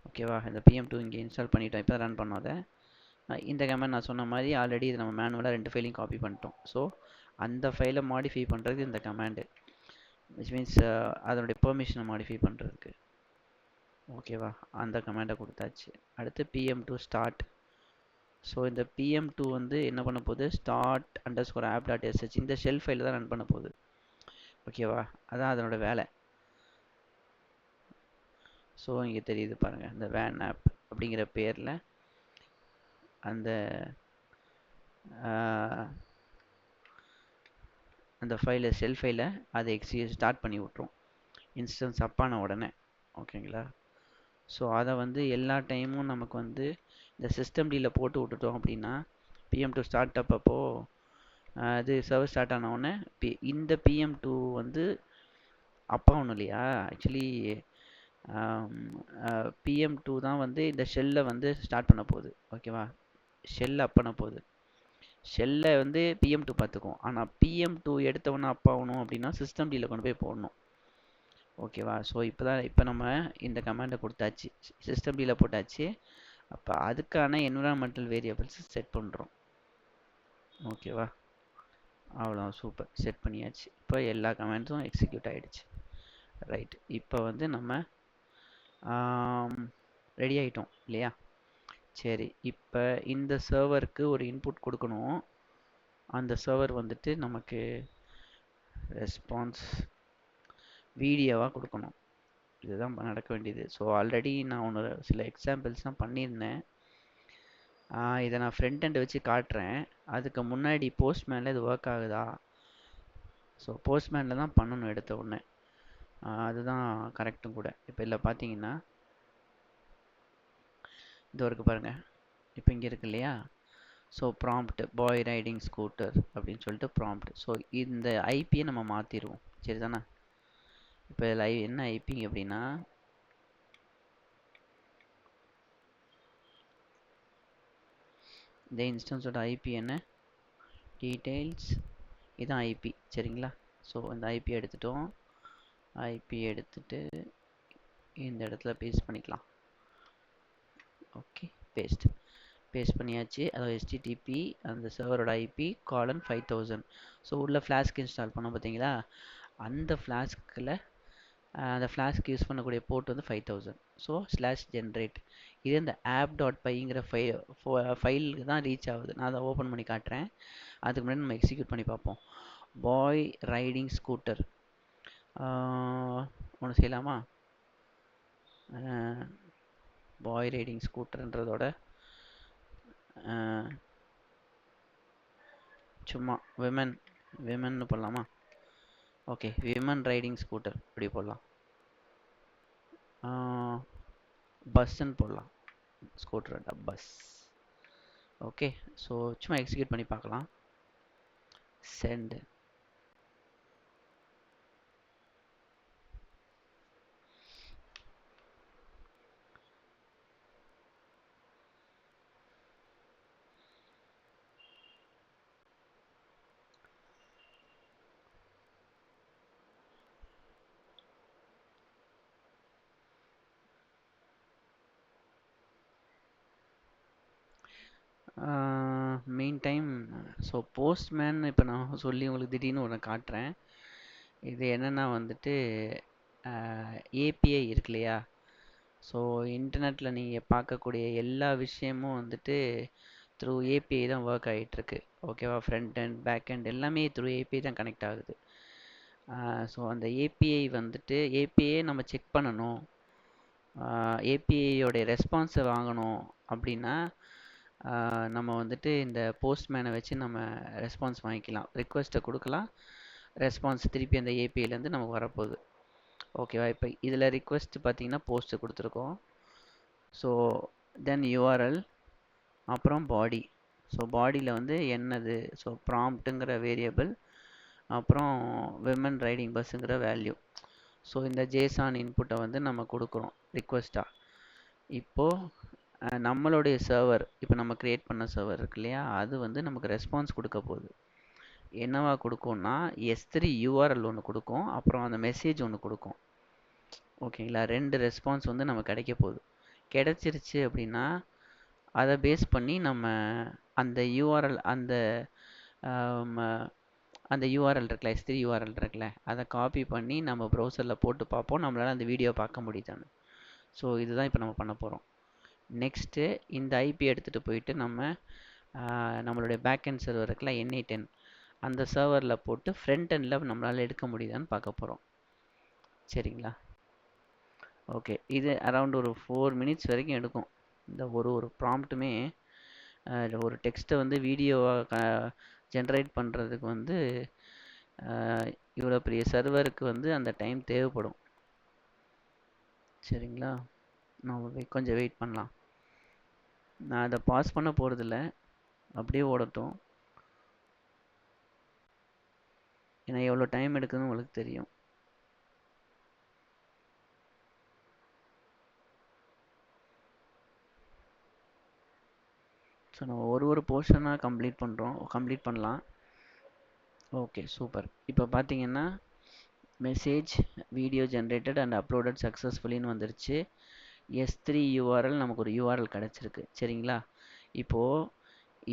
ஓகேவா? இந்த PM2 இங்கே இன்ஸ்டால் பண்ணிட்டோம். இப்போ ரன் பண்ணோம் அதை. இந்த கமெண்ட் நான் சொன்ன மாதிரி ஆல்ரெடி இது நம்ம மேனுவலாக 2 ஃபைலையும் காப்பி பண்ணிட்டோம். ஸோ அந்த ஃபைலை மாடிஃபை பண்ணுறதுக்கு இந்த கமாண்டு, விச் மீன்ஸ் அதனுடைய பெர்மிஷனை மாடிஃபை பண்ணுறதுக்கு. ஓகேவா? அந்த கமாண்டை கொடுத்தாச்சு. அடுத்து PM2 ஸ்டார்ட். ஸோ இந்த PM2 வந்து என்ன பண்ண போகுது, start_app.sh இந்த ஷெல் ஃபைலில் தான் ரன் பண்ண போகுது. ஓகேவா? அதான் அதனோட வேலை. ஸோ இங்கே தெரியுது பாருங்கள், இந்த வேன் ஆப் அப்படிங்கிற பேரில் அந்த அந்த ஃபைலை, ஷெல் ஃபைலை அதை ஸ்டார்ட் பண்ணி விட்ரும் இன்ஸ்டன்ஸ் அப்பான உடனே. ஓகேங்களா? ஸோ அதை வந்து எல்லா டைமும் நமக்கு வந்து இந்த சிஸ்டம்டியில் போட்டு விட்டுட்டோம் அப்படின்னா, PM2 ஸ்டார்ட் அப் அப்போது அது சர்வர் ஸ்டார்ட் ஆன உடனே இந்த PM2 வந்து அப்பாகணும் இல்லையா. ஆக்சுவலி PM2 தான் வந்து இந்த ஷெல்லை வந்து ஸ்டார்ட் பண்ண போகுது. ஓகேவா? ஷெல் அப் பண்ண போகுது. ஷெல்லை வந்து PM2 பார்த்துக்கும். ஆனால் PM2 எடுத்தவொன்னே அப் ஆகணும் அப்படின்னா சிஸ்டம்டியில் கொண்டு போய் போடணும். ஓகேவா? ஸோ இப்போ நம்ம இந்த கமாண்டை கொடுத்தாச்சு, சிஸ்டம்டியில் போட்டாச்சு. அப்போ அதுக்கான என்விரான்மெண்டல் வேரியபிள்ஸ் செட் பண்ணுறோம். ஓகேவா? அவ்வளோ சூப்பர், செட் பண்ணியாச்சு. இப்போ எல்லா கமாண்ட்ஸும் எக்ஸிக்யூட் ஆகிடுச்சு. ரைட், இப்போ வந்து நம்ம ரெடி ஆகிட்டோம் இல்லையா? சரி, இப்போ இந்த சர்வருக்கு ஒரு இன்புட் கொடுக்கணும். அந்த சர்வர் வந்துட்டு நமக்கு ரெஸ்பான்ஸ் வீடியோவாக கொடுக்கணும். இதுதான் நடக்க வேண்டியது. ஸோ ஆல்ரெடி நான் சில எக்ஸாம்பிள்ஸ் தான் பண்ணியிருந்தேன். இதை நான் ஃப்ரண்ட் எண்ட் வச்சு காட்டுறேன். அதுக்கு முன்னாடி போஸ்ட்மேனில் இது ஒர்க் ஆகுதா? ஸோ போஸ்ட்மேனில் தான் பண்ணணும் எடுத்த உடனே. அதுதான் கரெக்டும் கூட. இப்போ இதில் பார்த்தீங்கன்னா இது இருக்குது பாருங்கள். இப்போ இங்கே இருக்கு இல்லையா? ஸோ ப்ராம்ப்ட் பாய் ரைடிங் ஸ்கூட்டர் அப்படின்னு சொல்லிட்டு ப்ராம்ப்ட். ஸோ இந்த ஐபியை நம்ம மாற்றிடுவோம். சரி தானே? இப்போ இதில் என்ன ஐபி அப்படின்னா, இந்த இன்ஸ்டன்ஸோட ஐபி என்ன, டீட்டெயில்ஸ், இதுதான் ஐபி. சரிங்களா? ஸோ இந்த ஐபி எடுத்துட்டோம். ஐபி எடுத்துட்டு இந்த இடத்துல பேஸ்ட் பண்ணிக்கலாம். ஓகே, பேஸ்ட் பண்ணியாச்சு. அதாவது HTTP அந்த சர்வரோட ஐபி :5000. ஸோ உள்ள ஃப்ளாஸ்க் இன்ஸ்டால் பண்ணோம் பார்த்தீங்களா, அந்த ஃப்ளாஸ்கில் அந்த ஃப்ளாஸ்க்கு யூஸ் பண்ணக்கூடிய போர்ட் வந்து 5000. ஸோ /generate இது இந்த app.pyங்கிற ஃபைலுக்கு தான் ரீச் ஆகுது. நான் அதை ஓப்பன் பண்ணி காட்டுறேன். அதுக்கு முன்னாடி நம்ம எக்ஸிக்யூட் பண்ணி பார்ப்போம். பாய் ரைடிங் ஸ்கூட்டர் ஒன்று செய்யலாமா? பாய் ரைடிங் ஸ்கூட்டர்ன்றதோட சும்மா விமன்னு போடலாமா? ஓகே, விமன் ரைடிங் ஸ்கூட்டர் இப்படி போடலாம். பஸ்ஸுன்னு போடலாம். Scooter bus. ஓகே, ஸோ சும்மா எக்ஸிக்யூட் பண்ணி பார்க்கலாம். Send. Meantime so postman இப்போ நான் சொல்லி உங்களுக்கு திடீர்னு ஒன்று காட்டுறேன். இது என்னன்னா வந்துட்டு ஏபிஐ இருக்கு இல்லையா? ஸோ இன்டர்நெட்டில் நீங்கள் பார்க்கக்கூடிய எல்லா விஷயமும் வந்துட்டு த்ரூ ஏபிஐ தான் ஒர்க் ஆகிட்டுருக்கு. ஓகேவா? ஃப்ரண்ட் அண்ட் பேக் அண்ட் எல்லாமே த்ரூ ஏபிஐ தான் கனெக்ட் ஆகுது. ஸோ அந்த ஏபிஐ வந்துட்டு ஏபிஐயே நம்ம செக் பண்ணணும், ஏபிஐயோடைய ரெஸ்பான்ஸை வாங்கணும் அப்படின்னா நம்ம வந்துட்டு இந்த போஸ்ட்மேனை வச்சு நம்ம ரெஸ்பான்ஸ் வாங்கிக்கலாம். ரிக்வெஸ்ட்டை கொடுக்கலாம், ரெஸ்பான்ஸ் திருப்பி அந்த ஏபிஐலேருந்து நமக்கு வரப்போகுது. ஓகேவா? இப்போ இதில் ரிக்வெஸ்ட் பார்த்தீங்கன்னா போஸ்ட்டு கொடுத்துருக்கோம். ஸோ தென் யூஆர்எல், அப்புறம் பாடி. ஸோ பாடியில் வந்து என்னது, ஸோ ப்ராம்ப்ட்டுங்கிற வேரியபிள், அப்புறம் விமன் ரைடிங் பஸ்ஸுங்கிற வேல்யூ. ஸோ இந்த ஜேசான் இன்புட்டை வந்து நம்ம கொடுக்குறோம் ரிக்வெஸ்ட்டாக. இப்போது நம்மளுடைய சர்வர், இப்போ நம்ம க்ரியேட் பண்ண சர்வர் இருக்கு இல்லையா, அது வந்து நமக்கு ரெஸ்பான்ஸ் கொடுக்க போகுது. என்னவா கொடுக்கும்னா S3 யூஆர்எல் ஒன்று கொடுக்கும், அப்புறம் அந்த மெசேஜ் ஒன்று கொடுக்கும். ஓகேங்களா? 2 ரெஸ்பான்ஸ் வந்து நம்ம கிடைக்க போகுது. கிடைச்சிருச்சு அப்படின்னா அதை பேஸ் பண்ணி நம்ம அந்த யூஆர்எல் அந்த யூஆர்எல் இருக்குல்ல, S3 யூஆர்எல் இருக்குல்ல, அதை காப்பி பண்ணி நம்ம ப்ரௌசரில் போட்டு பார்ப்போம் நம்மளால் அந்த வீடியோ பார்க்க முடியுதான்னு. ஸோ இதுதான் இப்போ நம்ம பண்ண போகிறோம். நெக்ஸ்ட்டு இந்த ஐபி எடுத்துகிட்டு போயிட்டு நம்ம நம்மளுடைய பேக்எண்ட் சர்வர் இருக்குல்ல, N8N, அந்த சர்வரில் போட்டு ஃப்ரண்ட் எண்டில் நம்மளால் எடுக்க முடியுதான்னு பார்க்க போகிறோம். சரிங்களா? ஓகே, இது அரவுண்ட் ஒரு 4 மினிட்ஸ் வரைக்கும் எடுக்கும். இந்த ஒரு ப்ராம்ப்ட்டுமே ஒரு டெக்ஸ்ட்டை வந்து வீடியோவாக ஜென்ரேட் பண்ணுறதுக்கு வந்து இவ்வளோ பெரிய சர்வருக்கு வந்து அந்த டைம் தேவைப்படும். சரிங்களா? நம்ம கொஞ்சம் வெயிட் பண்ணலாம். நான் அதை பாஸ் பண்ண போகிறதில்ல, அப்படியே ஓடட்டும். ஏன்னா எவ்வளோ டைம் எடுக்குதுன்னு உங்களுக்கு தெரியும். ஸோ நம்ம ஒரு போர்ஷனாக கம்ப்ளீட் பண்ணலாம். Okay, super. இப்போ பார்த்தீங்கன்னா message video generated and uploaded சக்ஸஸ்ஃபுல்லின்னு வந்துருச்சு. S3 யூஆர்எல் நமக்கு ஒரு யூஆர்எல் கிடச்சிருக்கு. சரிங்களா? இப்போது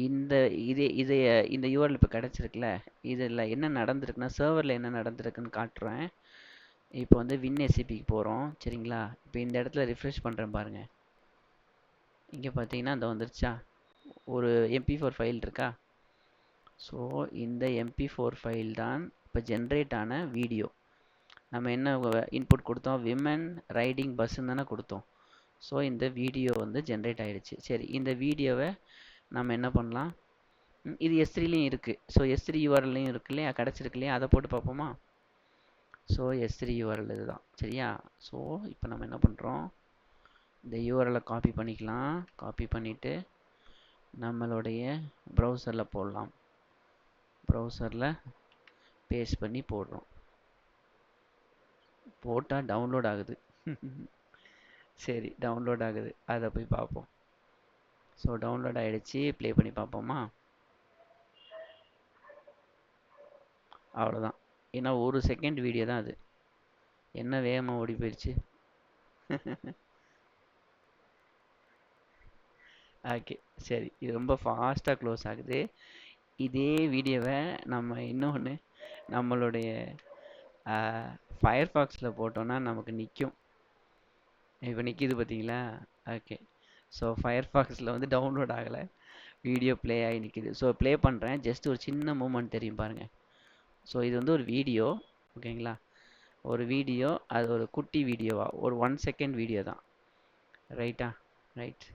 இந்த யூஆர்எல் இப்போ கிடச்சிருக்குல்ல, இதில் என்ன நடந்திருக்குன்னா சர்வரில் என்ன நடந்திருக்குன்னு காட்டுறேன். இப்போ வந்து WinSCPக்கு போகிறோம். சரிங்களா? இப்போ இந்த இடத்துல ரிஃப்ரெஷ் பண்ணுறேன் பாருங்கள். இங்கே பார்த்தீங்கன்னா அந்த வந்துருச்சா, ஒரு MP4 ஃபைல் இருக்கா? ஸோ இந்த MP4 ஃபைல் தான் இப்போ ஜென்ரேட் ஆன வீடியோ. நம்ம என்ன இன்புட் கொடுத்தோம், விமன் ரைடிங் பஸ்ஸுன்னு தானே கொடுத்தோம். ஸோ இந்த வீடியோ வந்து ஜென்ரேட் ஆகிடுச்சு. சரி, இந்த வீடியோவை நம்ம என்ன பண்ணலாம், இது S3லையும் இருக்குது. ஸோ S3 யூஆர்எல்லையும் இருக்கு இல்லையா, கிடச்சிருக்கு இல்லையா, அதை போட்டு பார்ப்போமா? ஸோ S3 யூஆர்எல் இதுதான். சரியா? ஸோ இப்போ நம்ம என்ன பண்ணுறோம், இந்த யூஆர்எல்லை காப்பி பண்ணிக்கலாம். காப்பி பண்ணிவிட்டு நம்மளுடைய ப்ரௌசரில் போடலாம். ப்ரௌசரில் பேஸ்ட் பண்ணி போடுறோம். போட்டால் டவுன்லோட் ஆகுது. சரி, டவுன்லோட் ஆகுது, அதை போய் பார்ப்போம். ஸோ டவுன்லோட் ஆகிடுச்சு, ப்ளே பண்ணி பார்ப்போமா? அவ்வளோதான். ஏன்னா 1 செகண்ட் வீடியோ தான் அது. என்ன வேகமாக ஓடி போயிடுச்சு. ஓகே, சரி, இது ரொம்ப ஃபாஸ்ட்டாக க்ளோஸ் ஆகுது. இதே வீடியோவை நம்ம இன்னொன்று நம்மளுடைய ஃபயர்ஃபாக்ஸில் போட்டோன்னா நமக்கு நிற்கும். இப்போ நிற்கிது பார்த்தீங்களா? ஓகே, ஸோ ஃபயர்ஃபாக்ஸில் வந்து டவுன்லோட் ஆகலை, வீடியோ ப்ளே ஆகி நிற்கிது. ஸோ ப்ளே பண்ணுறேன், ஜஸ்ட் ஒரு சின்ன மூமெண்ட் தெரியும் பாருங்கள். ஸோ இது வந்து ஒரு வீடியோ. ஓகேங்களா? ஒரு வீடியோ, அது ஒரு குட்டி வீடியோவாக, ஒரு 1 செகண்ட் வீடியோ தான். ரைட்டா? ரைட்.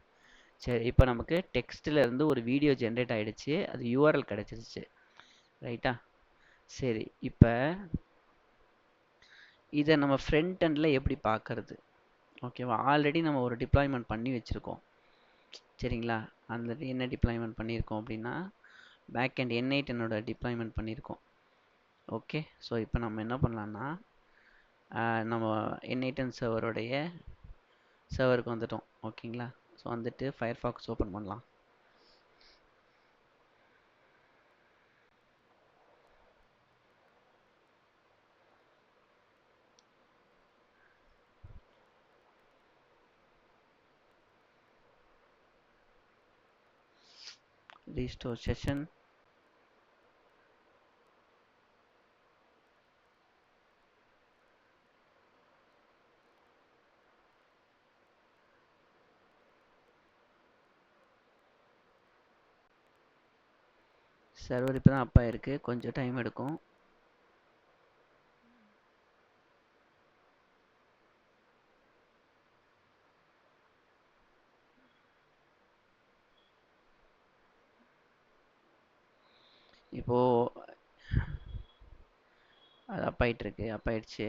சரி, இப்போ நமக்கு டெக்ஸ்ட்டில் இருந்து ஒரு வீடியோ ஜென்ரேட் ஆகிடுச்சு, அது யூஆர்எல் கிடச்சிருச்சு. ரைட்டா? சரி, இப்போ இதை நம்ம ஃப்ரண்ட் எண்டில் எப்படி பார்க்கறது? ஓகேவா? ஆல்ரெடி நம்ம ஒரு டிப்ளாய்மெண்ட் பண்ணி வச்சுருக்கோம். சரிங்களா? அந்த என்ன டிப்ளாய்மெண்ட் பண்ணியிருக்கோம் அப்படின்னா பேக் அண்ட் N8Nோட டிப்ளாய்மெண்ட் பண்ணியிருக்கோம். ஓகே, ஸோ இப்போ நம்ம என்ன பண்ணலான்னா நம்ம N8N சர்வருக்கு வந்துட்டோம். ஓகேங்களா? ஸோ வந்துட்டு ஃபயர்ஃபாக்ஸ் ஓப்பன் பண்ணலாம். restore session. சர்வர் இப்போ தான் அப் ஆயிருக்கு, கொஞ்சம் டைம் எடுக்கும். இப்போ அது அப் ஆயிட்டிருக்கு, அப் ஆயிடுச்சு.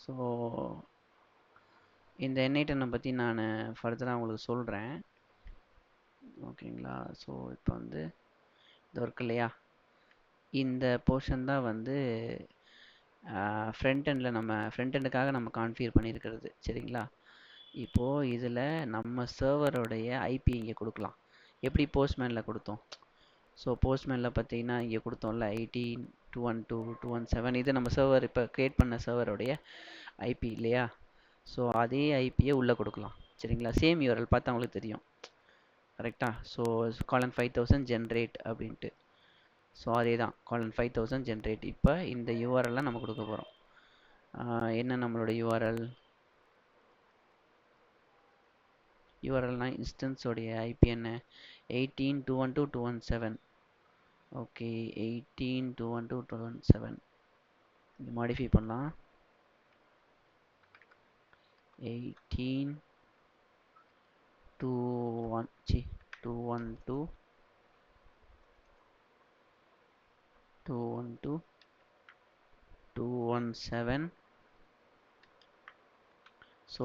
ஸோ இந்த N8 பற்றி நான் ஃபர்தராக உங்களுக்கு சொல்கிறேன், ஓகேங்களா? ஸோ இப்போ வந்து இது இருக்கு இல்லையா, இந்த போர்ஷன் தான் வந்து ஃப்ரண்ட் எண்டில் ஃப்ரண்ட் எண்டுக்காக நம்ம கான்ஃபிகர் பண்ணியிருக்கிறது, சரிங்களா? இப்போது இதில் நம்ம சர்வருடைய ஐபி இங்கே கொடுக்கலாம். எப்படி போஸ்ட்மேனில் கொடுத்தோம்? ஸோ போஸ்ட்மேனில் பார்த்தீங்கன்னா இங்கே கொடுத்தோம்ல 18.212.217, இது நம்ம சர்வர் இப்போ க்ரியேட் பண்ண சர்வருடைய ஐபி இல்லையா? ஸோ அதே ஐபியை உள்ளே கொடுக்கலாம், சரிங்களா? சேம் யூஆர்எல் பார்த்தா உங்களுக்கு தெரியும், கரெக்டாக? ஸோ :5000 ஜென்ரேட் அப்படின்ட்டு. ஸோ அதே தான் :5000 ஜென்ரேட். இப்போ இந்த யூஆர்எல்லாம் நம்ம கொடுக்க போகிறோம். என்ன நம்மளோட யூஆர்எல்னா இன்ஸ்டன்ஸோடைய ஐபி என்ன? 18.212.217. ஓகே, 18.212.217 இது மாடிஃபை பண்ணலாம். 18.212.217. ஸோ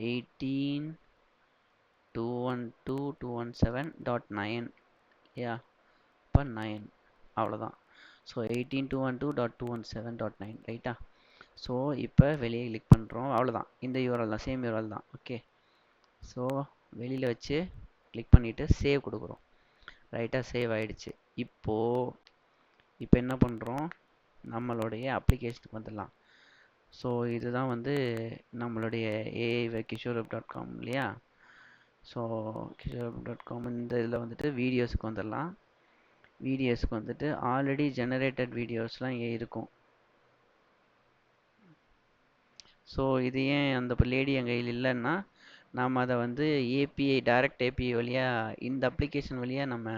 18.212.217.9, யா இப்போ 9, அவ்வளோதான். ஸோ 18.212.217.9, ரைட்டா? ஸோ இப்போ வெளியே கிளிக் பண்ணுறோம், அவ்வளோதான். இந்த யூஆர்எல் தான், சேம் யூஆர்எல் தான். ஓகே, ஸோ வெளியில் வச்சு கிளிக் பண்ணிவிட்டு சேவ் கொடுக்குறோம், ரைட்டாக? சேவ் ஆகிடுச்சு. இப்போ என்ன பண்ணுறோம், நம்மளுடைய அப்ளிகேஷனுக்கு வந்துடலாம். ஸோ இதுதான் வந்து நம்மளுடைய ai.kishorweb.com இல்லையா? ஸோ kishorweb.com இந்த இதில் வந்துட்டு வீடியோஸுக்கு வந்துடலாம். வீடியோஸுக்கு வந்துட்டு ஆல்ரெடி ஜெனரேட்டட் வீடியோஸ்லாம் இங்கே இருக்கும். ஸோ இது ஏன் அந்த லேடி என் கையில் இல்லைன்னா, நாம் அதை வந்து ஏபிஐ டைரக்ட் ஏபிஐ வழியாக இந்த அப்ளிகேஷன் வழியாக நம்ம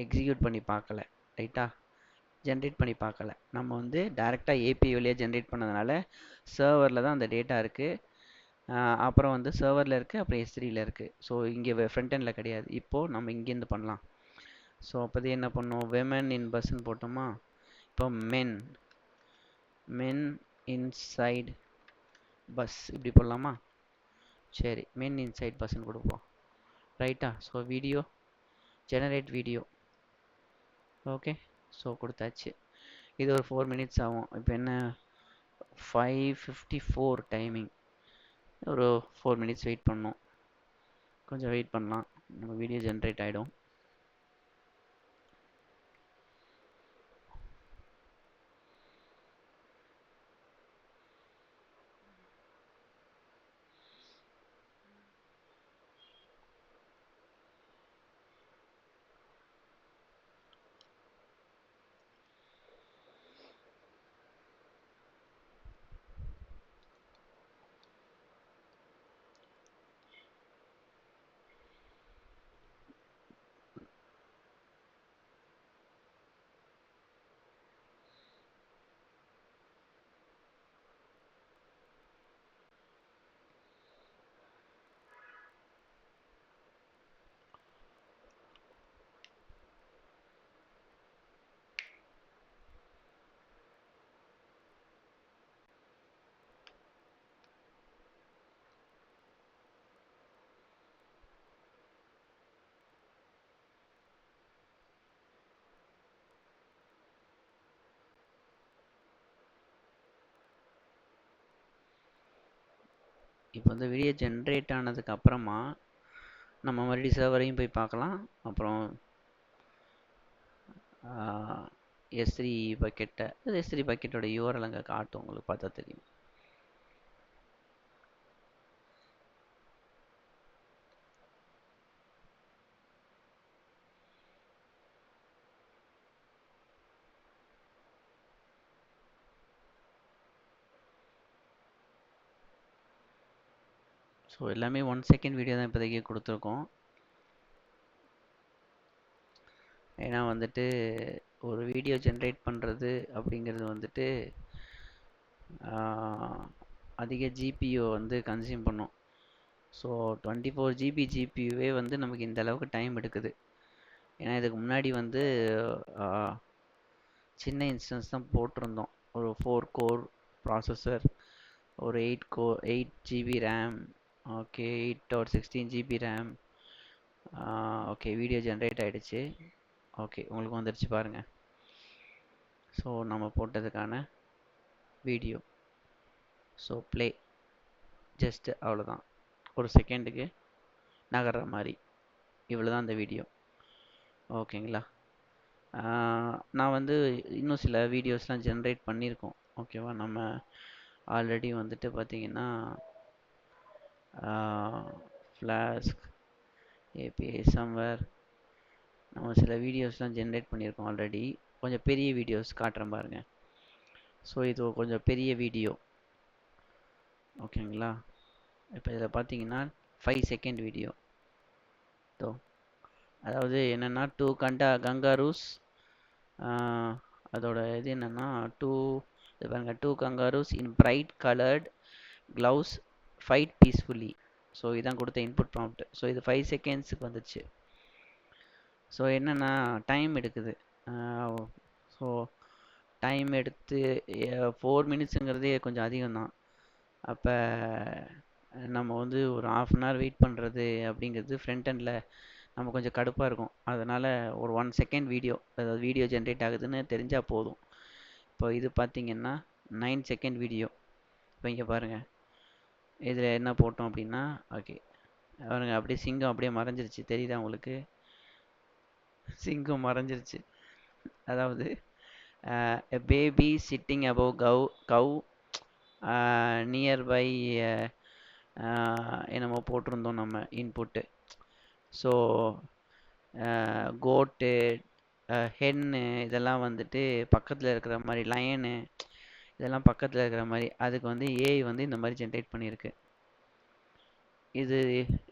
எக்ஸிக்யூட் பண்ணி பார்க்கல, ரைட்டா? ஜென்ரேட் பண்ணி பார்க்கல. நம்ம வந்து டைரெக்டாக ஏபிஐ வழியாக ஜென்ரேட் பண்ணதுனால சர்வரில் தான் அந்த டேட்டா இருக்குது. அப்புறம் வந்து சர்வரில் இருக்குது, அப்புறம் S3யில் இருக்குது. ஸோ இங்கே ஃப்ரண்ட் எண்டில் கிடையாது. இப்போது நம்ம இங்கேருந்து பண்ணலாம். ஸோ அப்போது என்ன பண்ணோம், women in busன்னு போட்டோமா? இப்போ men inside bus இப்படி போடலாமா? சரி, men inside busன்னு கொடுப்போம், ரைட்டா? So video generate video, okay. So கொடுத்தாச்சு. இது ஒரு 4 minutes ஆகும். இப்போ என்ன 5:54 டைமிங், ஒரு 4 minutes வெயிட் பண்ணோம். கொஞ்சம் வெயிட் பண்ணலாம், நம்ம வீடியோ ஜென்ரேட் ஆகிடும். இப்போ வந்து வீடியோ ஜென்ரேட் ஆனதுக்கு அப்புறமா நம்ம மறுபடியும் சர்வரையும் போய் பார்க்கலாம். அப்புறம் S3 பக்கெட்டை, S3 பக்கெட்டோட யூஆர்எல் அங்கே காட்டும், உங்களுக்கு பார்த்தா தெரியும். ஸோ எல்லாமே 1 செகண்ட் வீடியோ தான் இப்போதைக்கு கொடுத்துருக்கோம். ஏன்னா வந்துட்டு ஒரு வீடியோ ஜென்ரேட் பண்ணுறது அப்படிங்கிறது வந்துட்டு அதிக ஜிபியு வந்து கன்சியூம் பண்ணும். ஸோ 24 ஜிபி ஜிபியுவே வந்து நமக்கு இந்த அளவுக்கு டைம் எடுக்குது. ஏன்னா இதுக்கு முன்னாடி வந்து சின்ன இன்ஸ்டன்ஸ் தான் போட்டிருந்தோம். ஒரு 4 கோர் ப்ராசஸர், ஒரு 8 GB RAM, okay 8 or 16 GB RAM. Okay video generate ஆகிடுச்சு. ஓகே உங்களுக்கு வந்துடுச்சு பாருங்கள். ஸோ நம்ம போட்டதுக்கான வீடியோ. ஸோ ப்ளே ஜஸ்ட்டு அவ்வளோதான், ஒரு செகண்டுக்கு நகர்ற மாதிரி. இவ்வளோ தான் அந்த வீடியோ. ஓகேங்களா? நான் வந்து இன்னும் சில வீடியோஸ்லாம் ஜென்ரேட் பண்ணியிருக்கோம். ஓகேவா? நம்ம ஆல்ரெடி வந்துட்டு பார்த்தீங்கன்னா ஃப்ளாஸ்க் ஏபிஐ சம்வேர் நம்ம சில வீடியோஸ்லாம் ஜென்ரேட் பண்ணியிருக்கோம் ஆல்ரெடி. கொஞ்சம் பெரிய வீடியோஸ் காட்டுறேன் பாருங்கள். ஸோ இது கொஞ்சம் பெரிய வீடியோ. ஓகேங்களா? இப்போ இதில் பார்த்தீங்கன்னா 5 செகண்ட் வீடியோ. அதாவது என்னென்னா 2 கங்காரூஸ், அதோட இது என்னென்னா இது பாருங்கள், 2 kangaroos in bright coloured gloves fight peacefully. So இதான் கொடுத்த இன்புட் ப்ராம்ப்ட். ஸோ இது 5 செகண்ட்ஸுக்கு வந்துச்சு. ஸோ என்னென்னா டைம் எடுக்குது. ஸோ டைம் எடுத்து 4 மினிட்ஸுங்கிறதே கொஞ்சம் அதிகம்தான். அப்போ நம்ம வந்து ஒரு ½ வெயிட் பண்ணுறது அப்படிங்கிறது ஃப்ரண்ட் எண்டில் நம்ம கொஞ்சம் கடுப்பாக இருக்கும். அதனால் ஒரு 1 செகண்ட் வீடியோ, அதாவது வீடியோ ஜென்ரேட் ஆகுதுன்னு தெரிஞ்சால் போதும். இப்போ இது பார்த்தீங்கன்னா 9 செகண்ட் வீடியோ. இப்போ இங்கே பாருங்கள், இதில் என்ன போட்டோம் அப்படின்னா, ஓகே பாருங்கள், அப்படியே சிங்கம் அப்படியே மறைஞ்சிருச்சு. தெரியுதா உங்களுக்கு? சிங்கம் மறைஞ்சிருச்சு. அதாவது a baby sitting above cow nearby என்னமோ போட்டிருந்தோம் நம்ம இன்புட்டு. ஸோ கோட்டு, ஹென்னு இதெல்லாம் வந்துட்டு பக்கத்தில் இருக்கிற மாதிரி, லயனு இதெல்லாம் பக்கத்தில் இருக்கிற மாதிரி, அதுக்கு வந்து ஏஐ வந்து இந்த மாதிரி ஜென்ரேட் பண்ணியிருக்கு.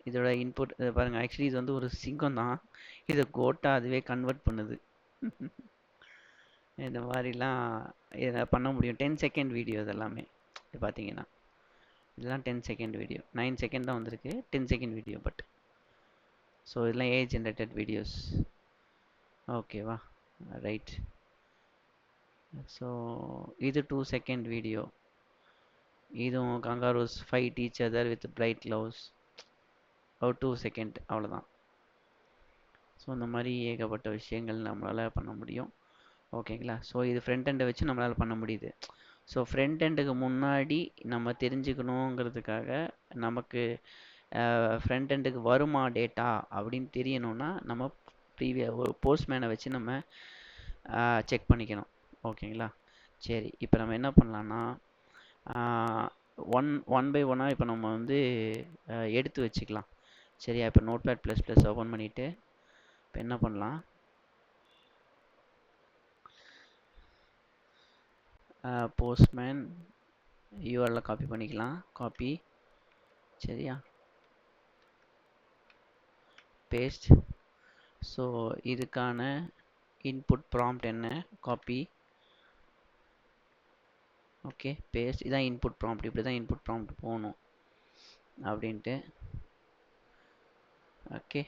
இதோட இன்புட் இதை பாருங்கள். ஆக்சுவலி இது வந்து ஒரு சிங்கம் தான், இதை கோட்டாக அதுவே கன்வெர்ட் பண்ணுது. இந்த மாதிரிலாம் இதை பண்ண முடியும். 10 செகண்ட் வீடியோ இதெல்லாமே. இது பார்த்தீங்கன்னா இதெல்லாம் 10 செகண்ட் வீடியோ. 9 செகண்ட் தான் வந்திருக்கு, 10 செகண்ட் வீடியோ. பட் ஸோ இதெல்லாம் ஏஐ ஜென்ரேட்டட் வீடியோஸ். ஓகேவா? ரைட். ஸோ இது 2 செகண்ட் வீடியோ. இதுவும் kangaroos fight each other with bright gloves. ஒரு 2 செகண்ட், அவ்வளோதான். ஸோ இந்த மாதிரி ஏகப்பட்ட விஷயங்கள் நம்மளால் பண்ண முடியும். ஓகேங்களா? ஸோ இது ஃப்ரண்ட் எண்டை வச்சு நம்மளால் பண்ண முடியுது. ஸோ ஃப்ரண்ட் எண்டுக்கு முன்னாடி நம்ம தெரிஞ்சுக்கணுங்கிறதுக்காக, நமக்கு ஃப்ரண்ட் எண்டுக்கு வருமா டேட்டா அப்படின்னு தெரியணும்னா, நம்ம ஒரு போஸ்ட்மேனை வச்சு நம்ம செக் பண்ணிக்கணும். ஓகேங்களா? சரி, இப்போ நம்ம என்ன பண்ணலான்னா, ஒன் பை ஒன்னாக இப்போ நம்ம வந்து எடுத்து வச்சுக்கலாம். சரியா? இப்போ Notepad++ ஓப்பன் பண்ணிவிட்டு இப்போ என்ன பண்ணலாம், போஸ்ட்மேன் யூஆர்எல்ல காப்பி பண்ணிக்கலாம். காப்பி, சரியா? பேஸ்ட். ஸோ இதுக்கான இன்புட் ப்ராம்ப்ட் என்ன? காப்பி. Okay, paste. இதான் இன்புட் ப்ராம்ப்ட். இப்படி தான் இன்புட் ப்ராம்ப்ட் போகணும் அப்படின்ட்டு. ஓகே,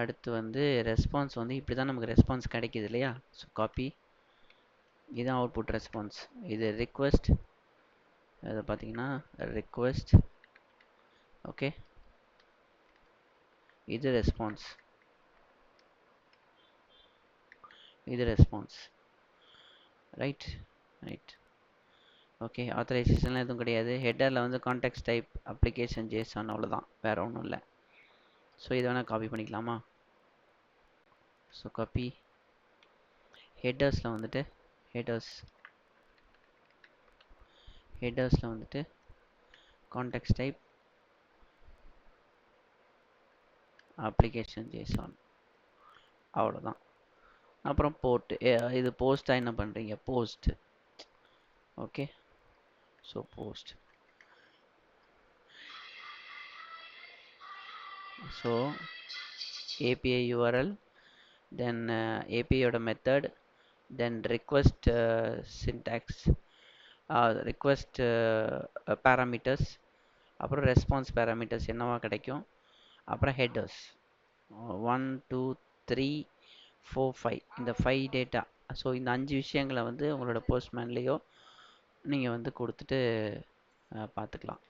அடுத்து வந்து ரெஸ்பான்ஸ் வந்து இப்படி தான் நமக்கு ரெஸ்பான்ஸ் கிடைக்கிது இல்லையா? So copy. இதுதான் அவுட்புட் ரெஸ்பான்ஸ். இது ரிக்வெஸ்ட். அதை பார்த்தீங்கன்னா ரிக்வெஸ்ட். ஓகே, இது ரெஸ்பான்ஸ். இது ரெஸ்பான்ஸ். ரைட். ஓகே, ஆத்தரைசேஷன்லாம் எதுவும் கிடையாது. ஹெட்டரில் வந்து கான்டெக்ஸ்ட் டைப் அப்ளிகேஷன் ஜேசன், அவ்வளோதான், வேறு ஒன்றும் இல்லை. ஸோ இதை வேணால் காப்பி பண்ணிக்கலாமா? So copy. ஹெட்டர்ஸில் வந்துட்டு ஹெட்டர்ஸில் வந்துட்டு கான்டெக்ஸ்ட் டைப் அப்ளிகேஷன் ஜேசன், அவ்வளோதான். அப்புறம் போர்ட்டு. இது போஸ்ட்டாக என்ன பண்ணுறீங்க? Post. Okay, so post. So API URL, then API ஓட method, then request syntax, request parameters, அப்புறம் ரெஸ்பான்ஸ் பேராமீட்டர்ஸ் என்னவா கிடைக்கும், அப்புறம் ஹெட்டர்ஸ் 1 2 3 4 5 இந்த 5 டேட்டா. ஸோ இந்த 5 விஷயங்களை வந்து உங்களோட போஸ்ட்மேன்லேயோ நீங்கள் வந்து கொடுத்துட்டு பார்த்துக்கலாம்.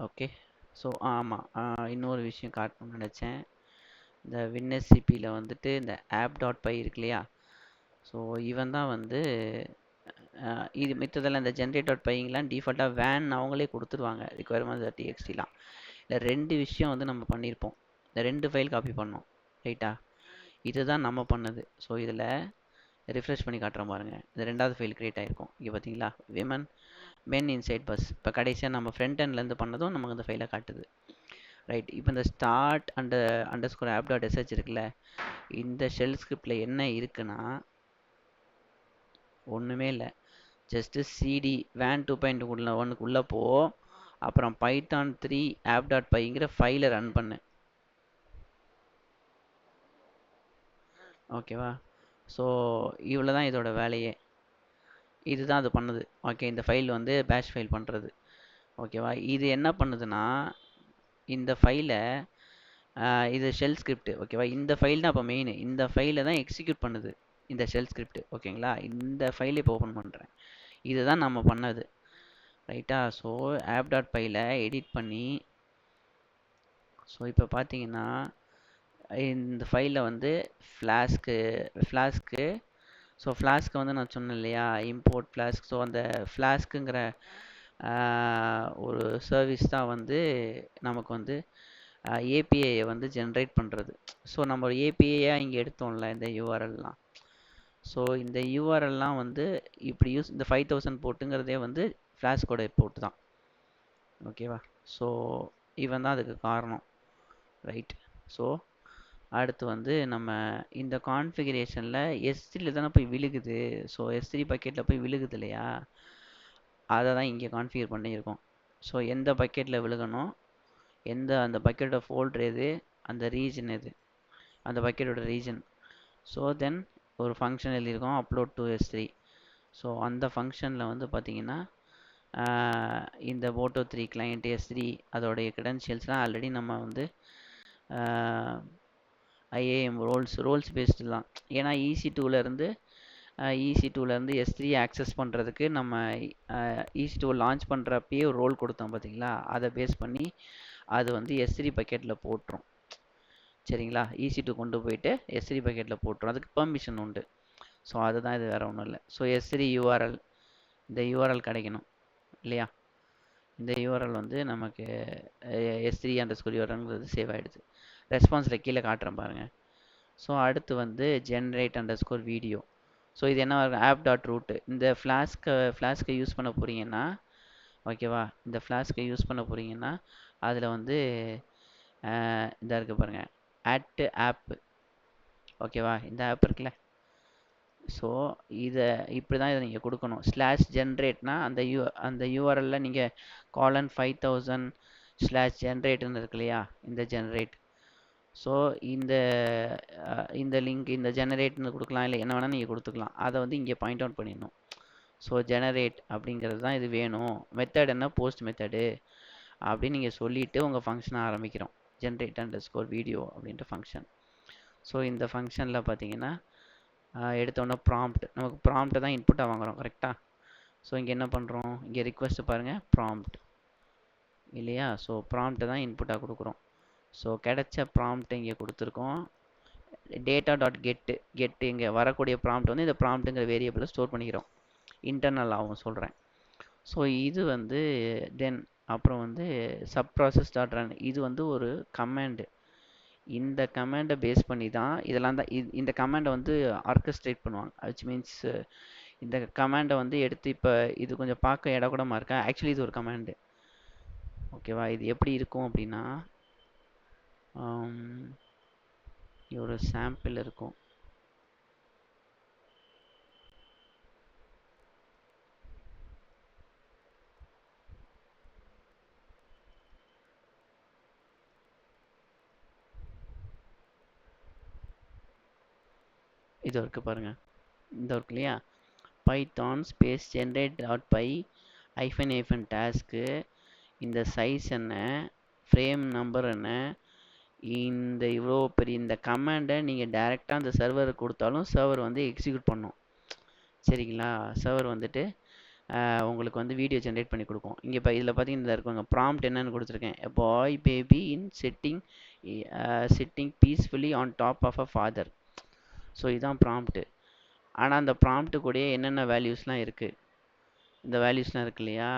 ஓகே. ஸோ ஆமாம், இன்னொரு விஷயம் காட்டணும்னு நினச்சேன். இந்த WinSCPயில் வந்துட்டு இந்த app.py இருக்கு இல்லையா, ஸோ இவன் தான் வந்து இது மித்ததெல்லாம் இந்த generate.pyங்கெலாம் டிஃபால்ட்டாக வேன் அவங்களே கொடுத்துருவாங்க, requirements.txtலாம். இல்லை 2 விஷயம் வந்து நம்ம பண்ணியிருப்போம். இந்த 2 ஃபைல் காப்பி பண்ணோம், ரைட்டா? இதுதான் நம்ம பண்ணது. ஸோ இதில் ரிஃப்ரெஷ் பண்ணி காட்டுறோம் பாருங்கள், இந்த 2வது ஃபைல் க்ரியேட் ஆகிருக்கும். இங்கே பார்த்தீங்களா, விமன் மென் இன்சைட் பஸ். இப்போ கடைசியாக நம்ம ஃப்ரண்ட் எண்ட்லேருந்து பண்ணதும் நமக்கு இந்த ஃபைலை காட்டுது, ரைட்? இப்போ இந்த ஸ்டார்ட் அண்டர்ஸ்கோர் app.sh இருக்குல்ல, இந்த ஷெல் ஸ்கிரிப்டில் என்ன இருக்குன்னா ஒன்றுமே இல்லை, ஜஸ்ட்டு சிடி வேன் 2.1 உள்ளே போ, அப்புறம் பைத்தான் 3 app.pyங்கிற ஃபைலை ரன் பண்ணு. ஓகேவா? ஸோ இவ்வளோ தான் இதோட வேலையே. இதுதான் அது பண்ணுது. ஓகே, இந்த ஃபைல் வந்து பேஷ் ஃபைல் பண்ணுறது. ஓகேவா? இது என்ன பண்ணுதுன்னா, இந்த ஃபைலை இது ஷெல் ஸ்கிரிப்ட். ஓகேவா? இந்த ஃபைல் தான் இப்போ மெயின். இந்த ஃபைலை தான் எக்ஸிக்யூட் பண்ணுது இந்த ஷெல் ஸ்கிரிப்ட். ஓகேங்களா? இந்த ஃபைலை இப்போ ஓப்பன் பண்ணுறேன். இதுதான் நம்ம பண்ணது, ரைட்டா? ஸோ app.pyல எடிட் பண்ணி, ஸோ இப்போ பார்த்தீங்கன்னா இந்த ஃபைலில் வந்து ஃப்ளாஸ்க்கு ஸோ ஃப்ளாஸ்க்கு வந்து நான் சொன்னேன் இல்லையா, இம்போர்ட் ஃப்ளாஸ்க். ஸோ அந்த ஃப்ளாஸ்க்குங்கிற ஒரு சர்வீஸ் தான் வந்து நமக்கு வந்து ஏபிஐயை வந்து ஜென்ரேட் பண்ணுறது. ஸோ நம்ம ஒரு ஏபிஐயாக இங்கே எடுத்தோம்ல இந்த யூஆர்எல்லாம். ஸோ இந்த யூஆர்எல்லாம் வந்து இப்படி இந்த 5000 போட்டுங்கிறதே வந்து ஃப்ளாஸ்கோட போட்டு தான். ஓகேவா? ஸோ இவன் தான் அதுக்கு காரணம், ரைட்? ஸோ அடுத்து வந்து நம்ம இந்த கான்ஃபிகரேஷனில் S3ல தானே போய் விழுகுது. ஸோ S3 பக்கெட்டில் போய் விழுகுது இல்லையா, அதை தான் இங்கே கான்ஃபிகர் பண்ணியிருக்கோம். ஸோ எந்த பக்கெட்டில் விழுகணும், அந்த பக்கெட்டோட ஃபோல்டர் எது, அந்த ரீஜன் எது, அந்த பக்கெட்டோட ரீஜன். ஸோ தென் ஒரு ஃபங்க்ஷன் எழுதியிருக்கோம், அப்லோட் டு S3. ஸோ அந்த ஃபங்க்ஷனில் வந்து பார்த்தீங்கன்னா இந்த Moto3 கிளையண்ட் S3 அதோடைய க்ரெடென்ஷியல்ஸ்லாம் ஆல்ரெடி நம்ம வந்து IAM ரோல்ஸ் பேஸ்டு தான். ஏன்னா EC2லேருந்து S3 ஆக்சஸ் பண்ணுறதுக்கு நம்ம EC2 லான்ச் பண்ணுறப்பயே ஒரு ரோல் கொடுத்தோம் பார்த்தீங்களா, அதை பேஸ் பண்ணி அது வந்து S3 பக்கெட்டில் போட்டுரும். சரிங்களா? EC2 கொண்டு போயிட்டு S3 பக்கெட்டில் போட்டுரும், அதுக்கு பெர்மிஷன் உண்டு. ஸோ அதுதான், இது வேறு ஒன்றும் இல்லை. ஸோ S3 URL, இந்த URL கிடைக்கணும் இல்லையா, இந்த URL வந்து நமக்கு S3 அண்டர்ஸ்கோர் URLங்கிறது சேவ் ஆகிடுது. ரெஸ்பான்ஸில் கீழே காட்டுறேன் பாருங்கள். ஸோ அடுத்து வந்து generate அண்டர்ஸ்கோர் வீடியோ. ஸோ இது என்ன app.root. இந்த ஃப்ளாஸ்க்கை யூஸ் பண்ண போகிறீங்கன்னா, ஓகேவா, இந்த ஃப்ளாஸ்க்கை யூஸ் பண்ண போகிறீங்கன்னா அதில் வந்து இதாக இருக்குது பாருங்கள், @app. ஓகேவா, இந்த ஆப் இருக்குல்ல, ஸோ இதை இப்படி தான் இதை நீங்கள் கொடுக்கணும். /generateனா அந்த யூஆர்எல்லில் நீங்கள் :5000/generateன்னு இருக்கு இல்லையா, இந்த ஜென்ரேட். ஸோ இந்த லிங்க் இந்த ஜெனரேட்னு கொடுக்கலாம், இல்லை என்ன வேணால் நீங்கள் கொடுத்துக்கலாம். அதை வந்து இங்கே பாயிண்ட் அவுட் பண்ணிடணும். ஸோ ஜெனரேட் அப்படிங்கிறது தான் இது வேணும். மெத்தட் என்ன, போஸ்ட் மெத்தடு அப்படின்னு நீங்கள் சொல்லிவிட்டு உங்கள் ஃபங்க்ஷனை ஆரம்பிக்கிறோம். generate அண்டர்ஸ்கோர் வீடியோ அப்படின்ற ஃபங்க்ஷன். ஸோ இந்த ஃபங்க்ஷனில் பார்த்தீங்கன்னா எடுத்தோன்னே ப்ராம்ப்ட், நமக்கு ப்ராம்ப்டை தான் இன்புட்டாக வாங்குகிறோம், கரெக்டாக? ஸோ இங்கே என்ன பண்ணுறோம், இங்கே ரிக்வெஸ்ட்டு பாருங்கள், ப்ராம்ப்ட் இல்லையா? ஸோ ப்ராம்ப்டை தான் இன்புட்டாக கொடுக்குறோம். ஸோ கிடைச்ச ப்ராம்ப்ட் இங்கே கொடுத்துருக்கோம். data.get இங்கே வரக்கூடிய ப்ராம்ப்ட் வந்து இந்த ப்ராம்ப்ட்டுங்கிற வேரியபிளை ஸ்டோர் பண்ணிக்கிறோம், இன்டர்னல் ஆகும் சொல்கிறேன். ஸோ இது வந்து தென் அப்புறம் வந்து subprocess.run. இது வந்து ஒரு கமாண்டு. இந்த கமாண்டை பேஸ் பண்ணி தான் இதெல்லாம் தான் இந்த கமாண்டை வந்து ஆர்கஸ்ட்ரேட் பண்ணுவாங்க. விச் மீன்ஸ் இந்த கமாண்டை வந்து எடுத்து, இப்போ இது கொஞ்சம் பார்க்க இடக்கூடமா இருக்கா, ஆக்சுவலி இது ஒரு கமாண்டு. ஓகேவா, இது எப்படி இருக்கும் அப்படின்னா, ஒரு சாம்பிள் இருக்கும். இது இருக்கு பாருங்க, இந்த இருக்கு இல்லையா, python space generate dot py hyphen hyphen task, இந்த சைஸ் என்ன, ஃப்ரேம் நம்பர் என்ன, இந்த இவ்வளோ பெரிய இந்த கமாண்டை நீங்கள் டைரெக்டாக அந்த சர்வருக்கு கொடுத்தாலும் சர்வர் வந்து எக்ஸிக்யூட் பண்ணும். சரிங்களா? சர்வர் வந்துட்டு உங்களுக்கு வந்து வீடியோ ஜென்ரேட் பண்ணி கொடுக்கும். இங்கே இப்போ இதில் பார்த்தீங்கன்னா இருக்குங்க ப்ராம்ப்ட் என்னன்னு கொடுத்துருக்கேன். A boy baby in sitting peacefully on top of a father. So இதுதான் ப்ராம்ப்ட்டு. ஆனால் அந்த ப்ராம்ப்ட்டு கூடயே என்னென்ன வேல்யூஸ்லாம் இருக்குது, இந்த வேல்யூஸ்லாம் இருக்கு இல்லையா,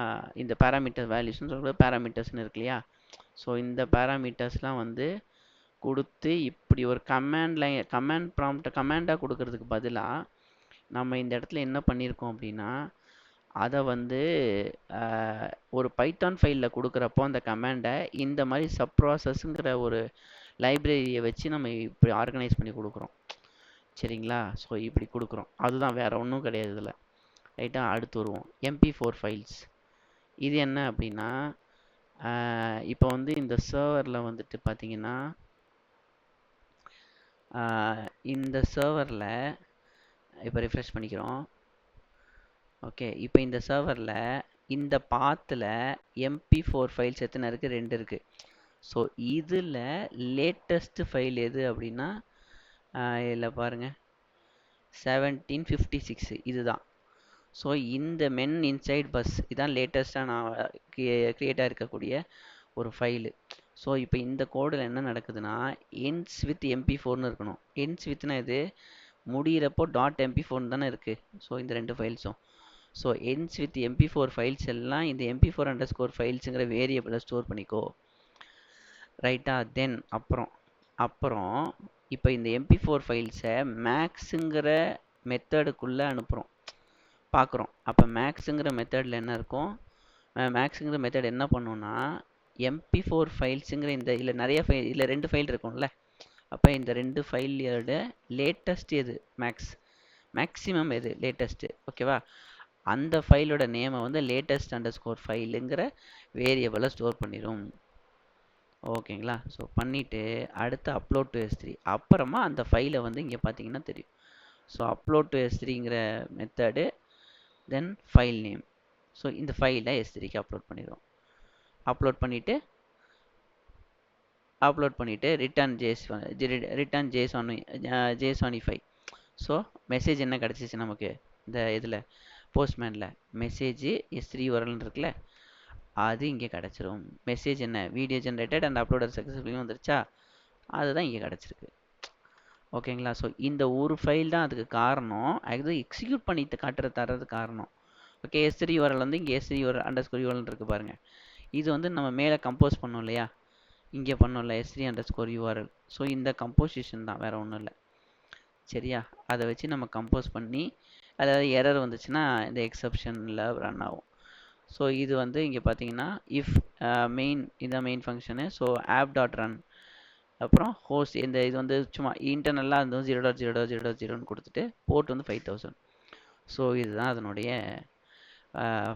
இந்த பேராமீட்டர் வேல்யூஸ்னு சொல்கிறது பேராமீட்டர்ஸ்னு இருக்கு இல்லையா. ஸோ இந்த பேராமீட்டர்ஸ்லாம் வந்து கொடுத்து இப்படி ஒரு கமாண்ட் ப்ராம்ப்டை கமாண்டாக கொடுக்கறதுக்கு பதிலாக நம்ம இந்த இடத்துல என்ன பண்ணியிருக்கோம் அப்படின்னா, அதை வந்து ஒரு பைத்தான் ஃபைலில் கொடுக்குறப்போ அந்த கமாண்டை இந்த மாதிரி சப்ராசஸ்ங்கிற ஒரு லைப்ரரியை வச்சு நம்ம இப்படி ஆர்கனைஸ் பண்ணி கொடுக்குறோம். சரிங்களா? ஸோ இப்படி கொடுக்குறோம், அதுதான், வேறு ஒன்றும் கிடையாது இதில். ரைட்டாக, அடுத்து வருவோம். MP4 files. இது என்ன அப்படின்னா, இப்போ வந்து இந்த சர்வரில் வந்துட்டு பார்த்தீங்கன்னா, இந்த சர்வரில் இப்போ ரிஃப்ரெஷ் பண்ணிக்கிறோம். ஓகே, இப்போ இந்த சர்வரில் இந்த பாத்தில் MP4 ஃபைல்ஸ் எத்தனை இருக்குது? 2 இருக்குது. ஸோ இதில் லேட்டஸ்ட் ஃபைல் எது அப்படின்னா, இதில் பாருங்கள் 1756 இதுதான். ஸோ இந்த மென் இன்சைட் பஸ் இதான் லேட்டஸ்ட்டாக நான் க்ரியேட்டாக இருக்கக்கூடிய ஒரு ஃபைலு. ஸோ இப்போ இந்த கோடில் என்ன நடக்குதுன்னா, என்ஸ் வித் MP4னு இருக்கணும். என்ஸ் வித்னா இது முடிகிறப்போ .mp4 தானே இருக்குது. ஸோ இந்த 2 ஃபைல்ஸும், so ends with MP4 files எல்லாம் இந்த MP4_ ஃபைல்ஸுங்கிற வேரியபிளை ஸ்டோர் பண்ணிக்கோ. ரைட்டா? தென் அப்புறம் இப்போ இந்த MP4 ஃபைல்ஸை மேக்ஸுங்கிற மெத்தடுக்குள்ளே அனுப்புகிறோம், பார்க்குறோம். அப்போ மேக்ஸுங்கிற மெத்தடில் என்ன இருக்கும், மேக்ஸுங்கிற மெத்தட் என்ன பண்ணுன்னா, MP4 ஃபைல்ஸுங்கிற இந்த இதில் நிறைய ஃபைல், இதில் 2 ஃபைல் இருக்கும்ல. அப்போ இந்த 2 ஃபைலோட லேட்டஸ்ட் எது, மேக்ஸிமம் எது லேட்டஸ்ட்டு, ஓகேவா, அந்த ஃபைலோட நேமை வந்து latest_ ஃபைலுங்கிற வேரியபிளை ஸ்டோர் பண்ணிடும். ஓகேங்களா? ஸோ பண்ணிவிட்டு அடுத்து அப்லோட் டு S3. அப்புறமா அந்த ஃபைலை வந்து இங்கே பார்த்தீங்கன்னா தெரியும். ஸோ அப்லோட் டு S3ங்கிற method, then file name. So இந்த ஃபைலை S3க்கு அப்லோட் பண்ணிடுவோம். அப்லோட் பண்ணிவிட்டு ரிட்டர்ன் JSONify. ஸோ மெசேஜ் என்ன கிடச்சிச்சு நமக்கு, இந்த இதில் போஸ்ட்மேனில் மெசேஜ் S3 URLன்னு இருக்குல்ல, அது இங்கே கிடச்சிரும். மெசேஜ் என்ன, video generated and uploaded successfully வந்துருச்சா, அதுதான் இங்கே கிடச்சிருக்கு. ஓகேங்களா? ஸோ இந்த ஒரு ஃபைல் தான் அதுக்கு காரணம், அது எக்ஸிக்யூட் பண்ணி தர்றது காரணம். ஓகே, S3 URL வந்து இங்கே S3 URL இருக்குது பாருங்கள். இது வந்து நம்ம மேலே கம்போஸ் பண்ணோம் இல்லையா, இங்கே பண்ணோம்ல S3_ URL. ஸோ இந்த கம்போசிஷன் தான், வேறு ஒன்றும் இல்லை. சரியா? அதை வச்சு நம்ம கம்போஸ் பண்ணி, அதாவது எரர் வந்துச்சுன்னா இந்த எக்ஸப்ஷனில் ரன் ஆகும். ஸோ இது வந்து இங்கே பார்த்தீங்கன்னா இஃப் மெயின், இதுதான் மெயின் ஃபங்க்ஷனு. ஸோ app.run, அப்புறம் ஹோஸ்ட், இந்த இது வந்து சும்மா இன்டர்னலாக அந்த 0.0.0.0ன்னு கொடுத்துட்டு போர்ட் வந்து 5000. ஸோ இதுதான் அதனுடைய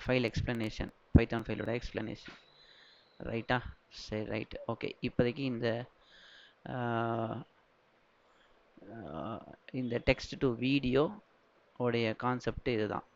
ஃபைல் எக்ஸ்ப்ளனேஷன், பைத்தான் ஃபைலோட எக்ஸ்ப்ளனேஷன். ரைட்டா? சரி, ரைட், ஓகே. இப்போதைக்கு இந்த டெக்ஸ்ட் டு வீடியோ உடைய கான்செப்ட் இதுதான்.